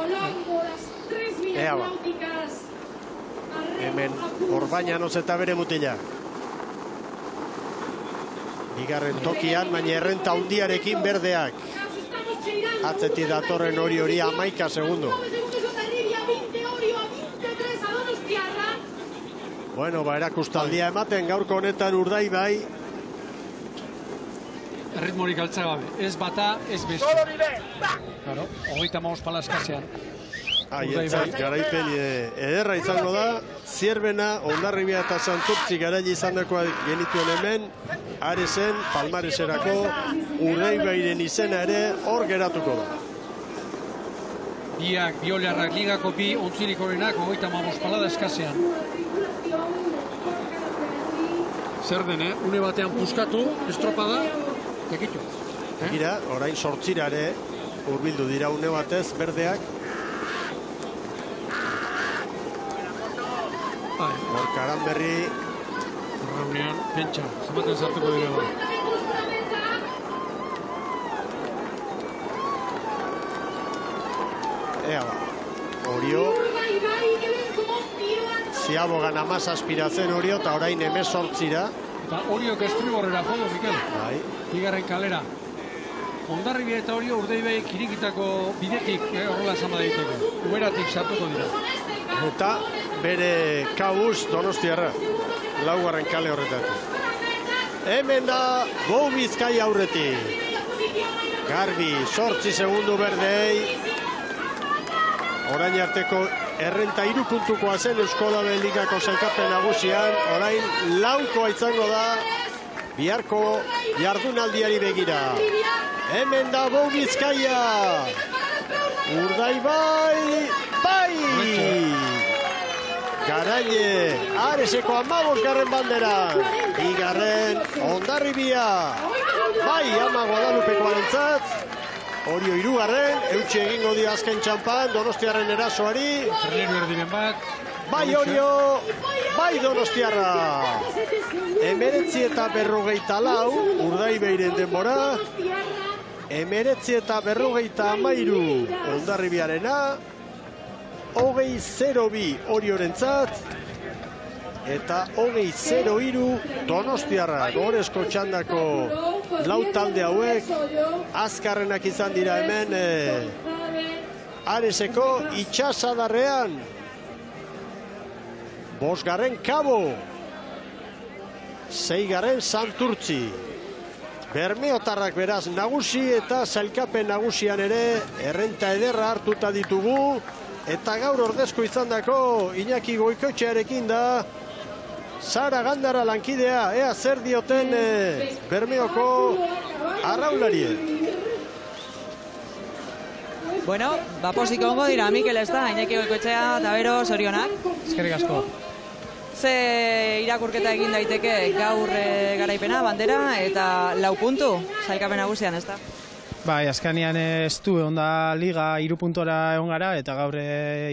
Ea ba. Hemen Orbañanos eta bere mutila. Bigarren tokian, baina errenta handiarekin berdeak. Atzetik datorren hori 11 segundo. Bueno, erakustaldia ematen gaurko honetan Urdaibai. Erritmorik altzagabe. Ez bata, ez beste. Claro, 35 pala eskasean. Garaipen ederra izango da. Zierbena, Hondarribia eta Santurtzi garaile izandakoa genituen hemen. Aresen, Palmareserako Urdaibairen izena ere hor geratuko da. Biak, Biolarrak ligako bi ontzirik horrenak 35 pala eskasean. Zer den, une batean puskatu, estropada, jakitu. Gira, orain 8 hurbildu dira une batez, berdeak. Hor Karanberri. Raunean, pentsa, zamaten zartuko dira hori. Ea ba, Orio. Ziabogan 17 zen Orio, eta orain 18. Eta Oriok estriborrera jodo, Mikel. Bai. Bigarren kalera. Hondarribia eta Orio Urdaibai kirikitako bidetik horrela esan badaiteko. Uberatik sartuko dira. Eta bere kabuz Donostiarra. Laugarren kale horretatik. Hemen da Gou Bizkaia aurretik. Garbi, 8 segundu berdei. Orain arteko errenta 3 puntukoa zen Euskola Ligako sailkapen nagusian. Orain laukoa izango da biharko jardunaldiari begira. Hemen da Gou Bizkaia. Urdaibai, bai! Garaile, Areseko 15. bandera. Bigarren, Hondarribia. Bai, ama Guadalupekoarentzat. Orio 3. Eutxe egingo dio azken txampan, Donostiarren erasoari. Zerrenu erdinen bat. Bai Orio, bai Donostiarra. 19 eta 54, Urdaibairen denbora. 19 eta 53, Hondarribiarena. 20-02 Oriorentzat. Eta 20-03 Donostiarra. Gorezko txandako lau talde hauek azkarrenak izan dira hemen Areseko itxasadarrean. 5. Cabo. 6. Santurtzi. Bermeotarrak beraz nagusi eta sailkapen nagusian ere errenta ederra hartuta ditugu. Eta gaur ordezko izandako Iñaki Goikoetxearekin da Sara Gandara lankidea, ea zer dioten Bermeoko arraulariek. Bueno, pozik ongo dira, Mikel ez da, Iñaki Goikoetxea eta bero zorionak. Eskerrik asko. Ze irakurketa egin daiteke gaur garaipena, bandera eta 4 puntu, sailkapen nagusian ez da? Bai, azkanean ez du egon da liga 3 puntora egon gara, eta gaur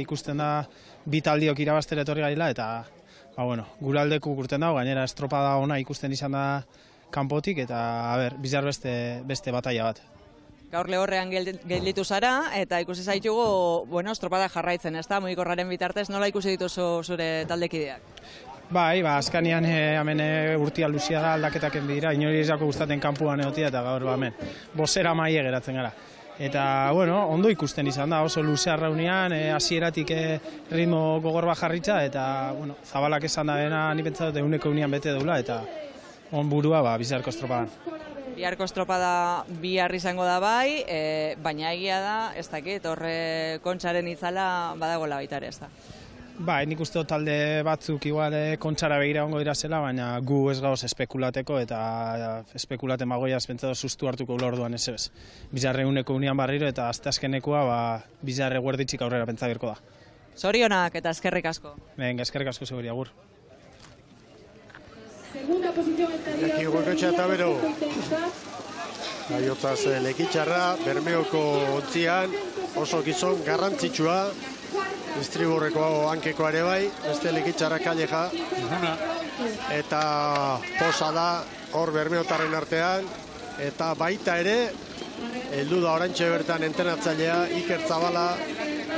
ikusten da 2 taldiok irabaztera etorri garela, eta gure aldeku urten dago, gainera estropada ona ikusten izan da kanpotik, eta bizar beste bataia bat. Gaur lehorrean gelditu zara, eta ikusi zaitugu, estropada jarraitzen, ez da? Mugikorraren bitartez, nola ikusi dituzu zure taldekideak? Bai, azkanean hemen urtia luzia da aldaketak dira, inori ez jako gustaten kanpuan egotia, eta gaur hemen bosera maie geratzen gara. Eta, ondo ikusten izan da, oso luzea raunean, hasieratik ritmo gogor bat jarritza, eta, zabalak esan da dena, ni pentsatu, 100 bete deula, eta on burua bizarko estropadan. Biharko estropada bihar izango da bai, baina egia da, ez dakit, horre Kontxaren itzala badagoela baita ere, ez da. Ba, nik uste dut talde batzuk igual Kontxara begira ongo dira zela, baina gu ez gauz espekulateko eta espekulaten bagoiaz pentsatu sustu hartuko gula orduan ez. Bizarre uneko unian barriro eta azteazkenekoa bizarre guerditxik aurrera pentsa birko da. Zorionak eta eskerrik asko. Venga, eskerrik asko seguri, agur. Segunda posición estaría Iñaki Goikoetxea eta bero. Gaiotzaz Lekitxarra, Bermeoko ontzian, oso gizon garrantzitsua. Distriborreko hankeko ere bai, beste Lekitxarra Kalleja. Eta posa da hor Bermeotarren artean. Eta baita ere, heldu da orantxe bertan entrenatzailea Iker Zabala,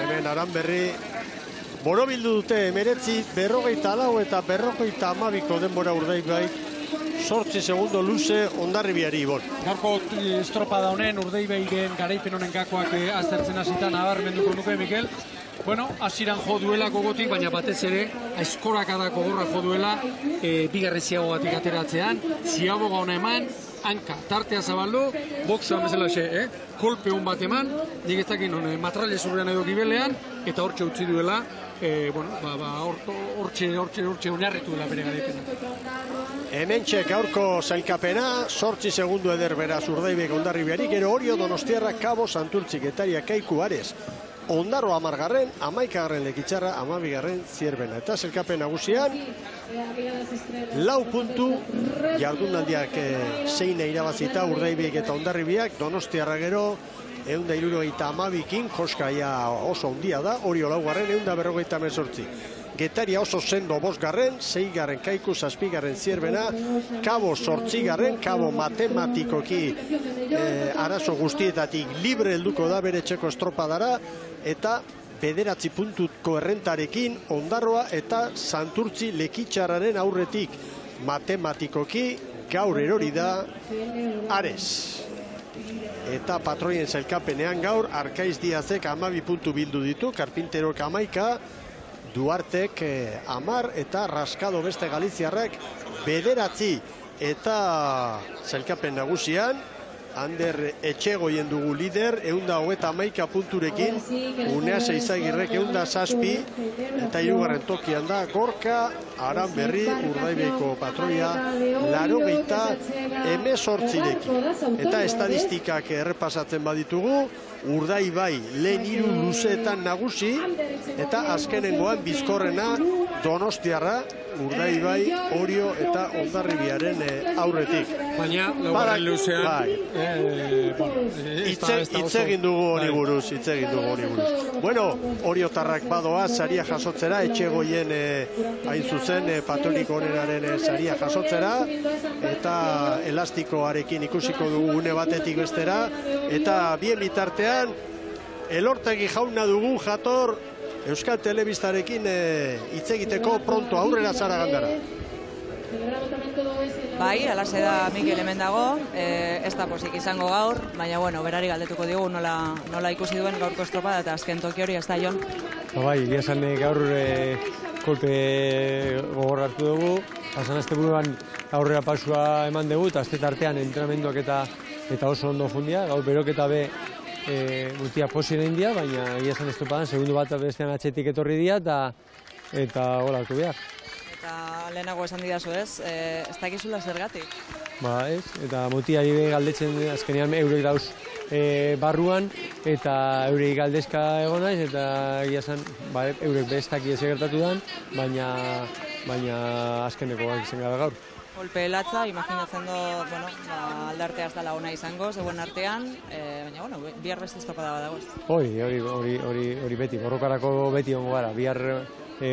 hemen Aranberri. Borobildu dute 49 eta 52ko denbora Urdaibai. 8 segundo luze Hondarribiari Ibon. Gaurko estropada honen Urdaibairen garaipen honen gakoak aztertzen hasita nabarmenduko nuke, Mikel. Bueno, hasieran jo duela gogotik, baina batez ere aizkorakada gogorra jo duela bigarren ziagogatik ateratzean, ziaboga ona eman, hanka tartea zabaldu, boxean bezala kolpe hon bat eman, nik ez dakin matrale zurrean edo gibelean, eta hortxe utzi duela, hortxe oinarritu dela bere garaipena. Hementxe gaurko zailkapena, 8 segundu eder beraz Urdaibaik Hondarribiari, gero Orio Donostiarra, Kabo, Santurtzi, Getaria, Kaiku, Ares. Ondarro 10garren, 11garren Lekitxarra, 12garren Zierbena. Eta zelkapen nagusian, 4 puntu, jardunaldiak zein irabazita Urdaibaik eta Hondarribiak, Donostiarra gero, 172kin, joskaia oso handia da, Orio 4garren, 158. Getaria oso sendo 5garren, 6garren Kaiku, 7garren Zierbena, Kabo 8garren, Kabo matematikoki arazo guztietatik libre helduko da bere txeko estropadara, eta 9 puntuko errentarekin Ondarroa eta Santurtzi Lekitxarraren aurretik matematikoki gaur erori da Ares. Eta patroien zailkapenean gaur Arkaiz Diazek 12 puntu bildu ditu, Karpinterok 11, Duartek 10 eta Raskado beste Galiziarrak 9 eta zailkapen nagusian Ander Etxegoien dugu lider, 131 punturekin, Unea Seizagirrek 107 eta 3. tokian da Gorka Aranberri Urdaibaiko patroia 88rekin. Eta estadistikak errepasatzen baditugu, Urdaibai lehen 3 luzeetan nagusi, eta azkenengoan bizkorrena Donostiarra, Urdaibai, Orio eta Hondarribiaren aurretik. Baina, laugarren luzean... Hitz egin dugu hori buruz, Bueno, Oriotarrak badoa saria jasotzera, Etxegoien hain zuzen, Patorik onenaren saria jasotzera, eta elastikoarekin ikusiko dugu une batetik bestera, eta bien bitartean, Elortegi jauna dugu jator, Euskal Telebistarekin hitz egiteko pronto aurrera zara Gandara. Bai, alaxe da Mikel hemen dago, ez da pozik izango gaur, baina bueno, berari galdetuko digu nola ikusi duen gaurko estropada eta azken toki hori, ez da, Jon? Bai, egia esan gaur kolpe gogor hartu dugu, pasan azte buruan aurrera pasua eman dugu, eta azte tartean entrenamenduak eta oso ondo jundia, gaur beroketa be mutia posien egin dia, baina egia esan estropadan, segundu bat bestean atxetik etorri dia, eta gola hartu behar. Eta lehenago esan didazu ez dakizula zergatik? Ba ez, eta mutiari galdetzen azkenean eurek dauz barruan, eta eurek galdezka egon naiz, eta egia esan eurek bestaki ez egertatu dan, baina azkeneko izan gara gaur. Kolpe latza, imaginatzen dut, aldartea ez dela ona izango, zegoen artean, baina, bihar beste estropada badagoz. Hori beti, borrokarako beti ongo gara, bihar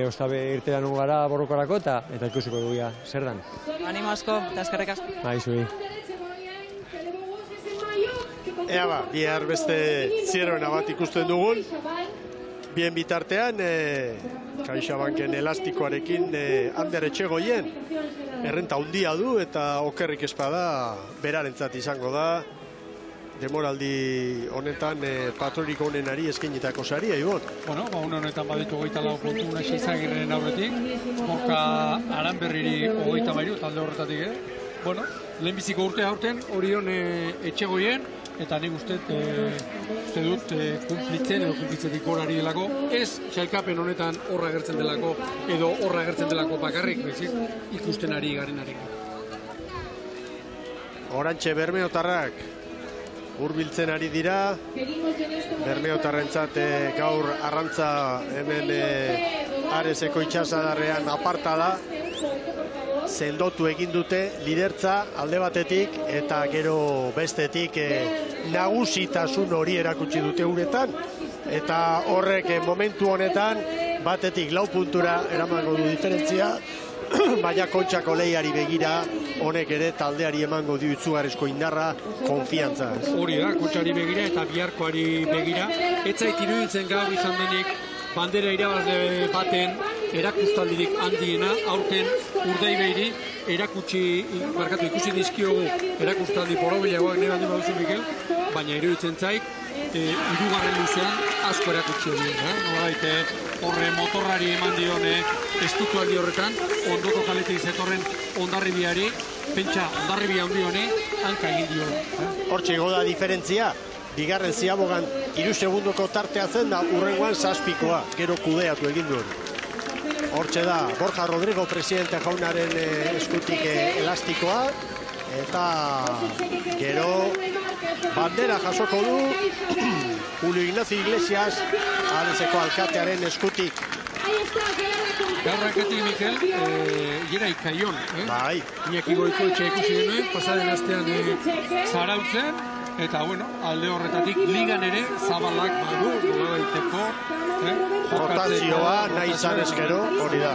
ostabe irtelan ongo gara borrokarako eta ikusiko dugu zer dan. Animo asko, eta eskerrik asko. Zui. Ea ba, bihar beste Zierbena bat ikusten dugun, bien bitartean, CaixaBanken elastikoarekin Ander Etxegoien errenta handia du eta okerrik espada berarentzat izango da demoraldi honetan Patrorik onenari eskenitako saria, Ibon. Bueno, une honetan baditu 24 puntu Unai Seizagirren aurretik, Gorka Aranberriri 33 talde horretatik, bueno, lehenbiziko urtea aurten, Orion Etxegoien, eta nik uste dut kumplitzetik horari delako, ez sailkapen honetan horra agertzen delako, edo horra agertzen delako bakarrik, beziz, ikusten ari garenarekin. Orantxe Bermeotarrak hurbiltzen ari dira, Bermeotarrentzat gaur arrantza hemen Areseko itxasadarrean aparta da, sendotu egin dute lidertza alde batetik eta gero bestetik nagusitasun hori erakutsi dute uretan, eta horrek momentu honetan batetik 4 puntura eramango du diferentzia, baina Kontxako lehiari begira honek ere taldeari emango dio izugarrizko indarra, konfiantza. Hori da, Kontxari begira eta biharkoari begira, ez zait iruditzen gaur izan denik bandera irabazle baten erakustaldirik handiena, aurten Urdaibeiri ikusi dizkiogu erakustaldi porobilagoak nire handi baduzu, Mikel, baina iruditzen zait, hirugarren luzean asko erakutsi hori. Nolabait, horre motorrari eman dione estutualdi horretan, ondoko kaletik zetorren Hondarribiari, pentsa Hondarribia handi honi, hanka egin dio. Hortxe igo da diferentzia, bigarren ziabogan 3 segundoko tartea zen da urrengoan 7koa, gero kudeatu egin duen. Hortxe da, Borja Rodrigo presidente jaunaren eskutik elastikoa, eta gero bandera jasoko du Julio Ignacio Iglesias, Areseko alkatearen eskutik. Gaurraketik, Mikel, jera ikaion. Bai. Iñaki Goikoetxea ikusi genuen, pasaden astean Zarautzen, eta, bueno, alde horretatik ligan ere zabalak badu, nolabaiteko. Rotazioa nahi izan eskero, hori da.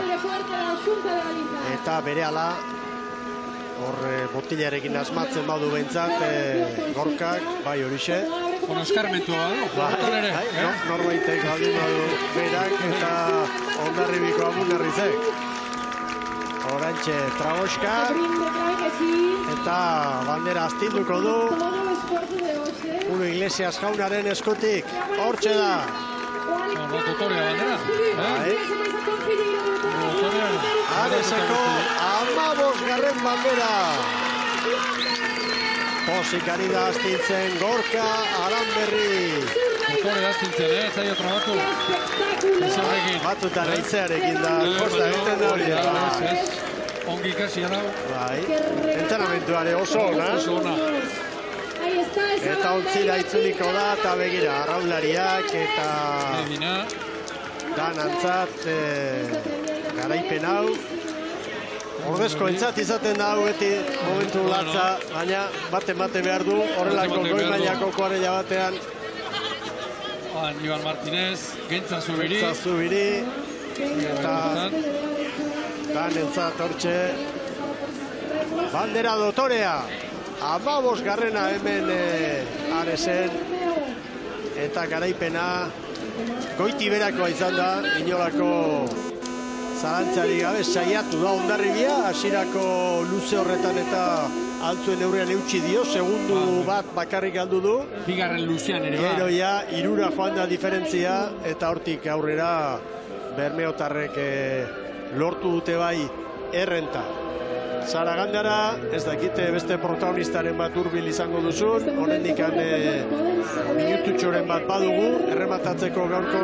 Eta berehala, hor botilarekin asmatzen badu behintzat, Gorkak, bai horixe. Bueno, eskarmentua badu, ere. Norbaitek baldin badu berak eta Hondarribiko Amunarrizek. Orantxe Tragoska, eta bandera astinduko du Julio Iglesias jaunaren eskutik. Hortxe da. Rototorea bandera. Areseko 15. bandera. Posik ari da astintzen Gorka Aranberri. Motore astintzen, ez zaio trabatu. Batzutan eitzearekin da, kosta egiten da hori. Ongi ikasi da. Bai, entrenamentuare oso ona. Eta ontzira itzuliko da, eta begira, arraunlariak eta danantzat garaipen hau. Ordezko entzat izaten da hau beti momentu latza, baina bate behar du, horrelako goi mailako kuarela batean. Aníbal Martínez, Gentza Zubiri, eta danentzat hortxe. Bandera dotorea, 15. hemen Aresen, eta garaipena goiti berakoa izan da, inolako zalantzari gabe saiatu da Hondarribia, hasierako luze horretan eta altzuen neurrian eutsi dio, segundu bat bakarrik galdu du. Bigarren luzean ere. Gero ja, 3 joan da diferentzia, eta hortik aurrera Bermeotarrek lortu dute bai errenta. Zaragandara, ez dakite beste protagonistaren bat hurbil izango duzun, honendikan minututxoren bat badugu, errematatzeko gaurko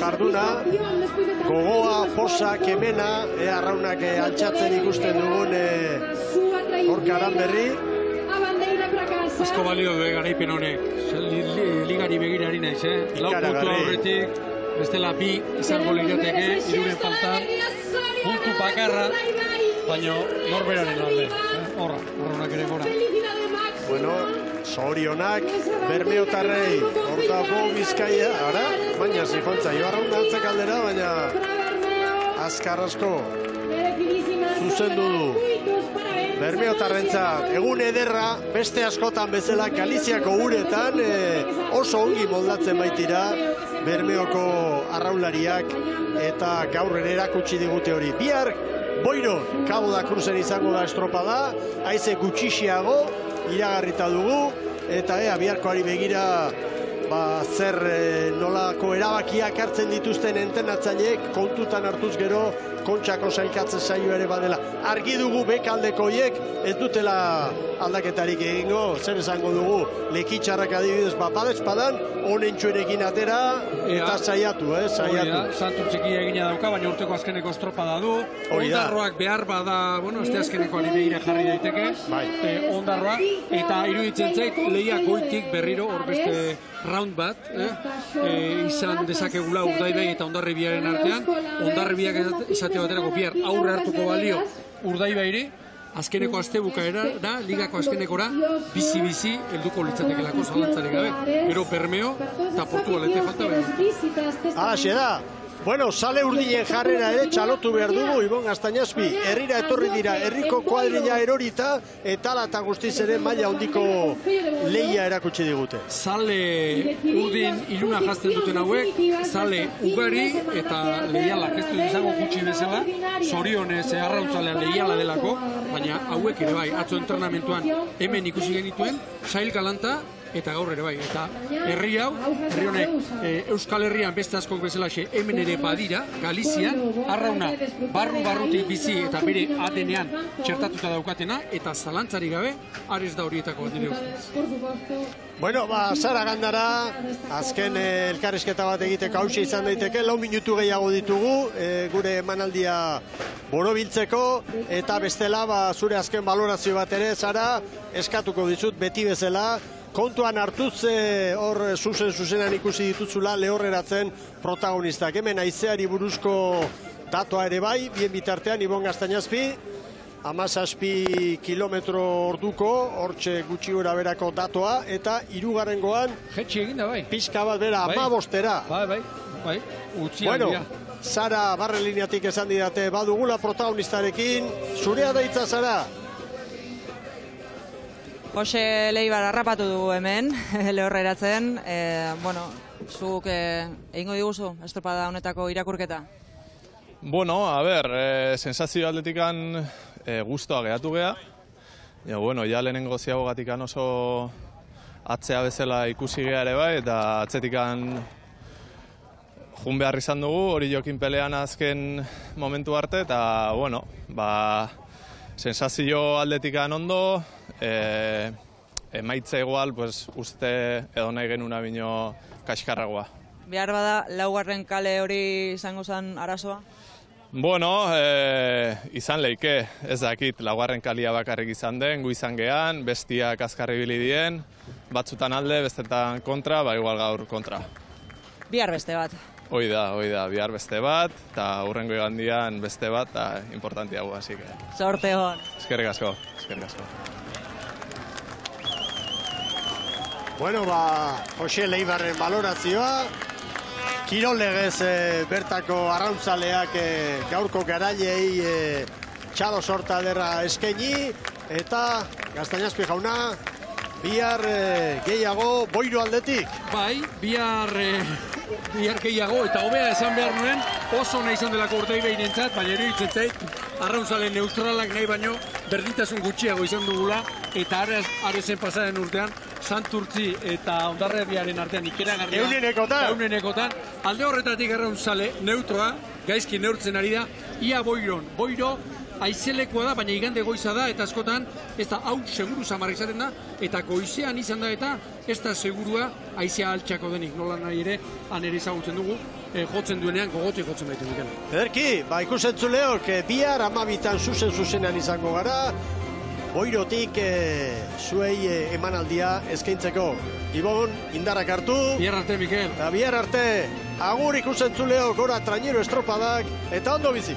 jarduna, gogoa, posa, kemena, arraunak altxatzen ikusten dugun Gorka Aranberri. Asko balio du garaipen honek, ligari begirari naiz, lau puntu horretik, bestela 2 izango lirateke, 3 faltan, puntu bakarra, baina norberaren alde, horra, horrenak ere gora. Bueno, zorionak, Bermeotarrei, hortako Bizkaia, ara, baina zijontza, joarraunda antzek aldera, baina azkarrazko zuzendu du. Bermeotarrentzat, egun ederra, beste askotan bezala Galiziako uretan, oso ongi moldatzen baitira, Bermeoko arraunlariak, eta gaur ere erakutsi digute hori. Bihar, Boiro, Cabo da Cruzen izango da estropada, haize gutxixiago, iragarrita dugu, eta biharkoari begira zer nolako erabakiak hartzen dituzten entrenatzaileek kontutan hartuz gero Kontxako sailkatze saio ere badela. Argi dugu bekaldeko hiek ez dutela aldaketarik egingo, zer esango dugu, lekitxarrak adibidez badezpadan, honentxuenekin atera eta saiatu. Santurtzeki egina dauka, baina urteko azkeneko estropada du. Ondarroak behar bada, este azkenekoari begira jarri daiteke. Ondarroa, eta iruditzen zait, lehiak goitik berriro hor beste round bat, izan dezakegula Urdaibai eta Hondarribiaren artean. Hondarribiak esate baterako bihar aurre hartuko balio Urdaibairi, azkeneko astebukaera da, ligako azkenekora, bizi-bizi helduko litzatekelako zalantzarik gabe. Gero Bermeo eta Portugalete falta behar. Halaxe da. Bueno, sale urdinen jarrera ere txalotu behar dugu, Ibon Gaztañazpi. Herrira etorri dira, herriko kuadrilla erorita, eta ala eta guztiz ere maila hondiko lehia erakutsi digute. Sale urdin iluna jazten duten hauek, sale ugari eta lehialak. Ez du izango gutxi bezala, zorionez arrautzalean lehiala delako, baina hauek ere bai, atzo entrenamentuan hemen ikusi genituen, Sail Galanta, eta gaur ere bai, eta herri hau, herri honek Euskal Herrian beste askok bezalaxe hemen ere badira, Galizian, arrauna barrutik bizi eta bere ADN-ean txertatuta daukatena, eta zalantzari gabe, Ares da horietako bat dire ustez. Bueno, Sara Gandara, azken elkarrizketa bat egiteko hausia izan daiteke, 4 minutu gehiago ditugu, gure emanaldia borobiltzeko, eta bestela, zure azken balorazio bat ere, Sara, eskatuko dizut, beti bezala, kontuan hartuz hor zuzenan ikusi dituzula lehorreratzen protagonistak. Hemen haizeari buruzko datoa ere bai, bien bitartean Ibon Gaztañazpi, 17 kilometro orduko, hortxe gutxi gora berako datoa, eta hirugarrengoan jetxi eginda bai. Pizka bat bera, 15-era. Bai, utzian bueno, dira. Sara barrelineatik esan didate badugula protagonistarekin, zurea daitza Sara? Jose Leibar harrapatu dugu hemen, lehorreratzen. Zuk egingo diguzu estropada honetako irakurketa? Bueno, a ber, sensazio atletikan gustoa gehatu geha. Ja lehenengo ziagogatikan oso atzea bezala ikusi geha ere bai, eta atzetikan jun behar izan dugu, hori jokin pelean azken momentu arte, eta sensazio atletikan ondo, emaitza igual, uste edo nahi genuna bino kaskarragoa. Behar bada, laugarren kale hori izango zen arazoa? Bueno, izan leike, ez dakit, laugarren kalia bakarrik izan den, gu izan gehan, bestiak azkarri bilidien, batzutan alde, bestetan kontra, igual gaur kontra. Bihar beste bat. Hoi da, bihar beste bat, eta hurrengo igandian beste bat, eta importantiago, así que... Sorte hon. Eskerrik asko, eskerrik asko. Bueno, Jose Leibarren balorazioa, kirol legez bertako arrauntzaleak gaurko garailei txalo sorta derra eskaini, eta Gaztañazpi jauna, bihar gehiago Boiro aldetik. Bai, bihar gehiago, eta hobea esan behar nuen, oso nahi izan delako Urdaibairentzat, baina iruditzen zait, arrauntzale neutralak nahi baino, berdintasun gutxiago izan dugula, eta Aresen pasaren urtean, Santurtzi eta Hondarribiaren artean ikeragarria. Eunenekotan. Alde horretatik arrauntzale neutroa, gaizki neurtzen ari da, ia Boiro, aizelekoa da, baina igande goiza da, eta askotan, ez da hau seguru zamarra izaten da, eta goizean izan da, eta ez da segurua aizea altxako denik, nola nahi ere, han ere izagutzen dugu, jotzen duenean, gogotik jotzen baitu dikena. Ederki, ikusentzuleok, bihar 12 zuzenan izango gara, Boirotik zuei emanaldia eskaintzeko. Ibon, indarrak hartu. Bihar arte, Mikel. Eta bihar arte, agur ikusentzuleok, gora trainero estropadak, eta ondo bizi.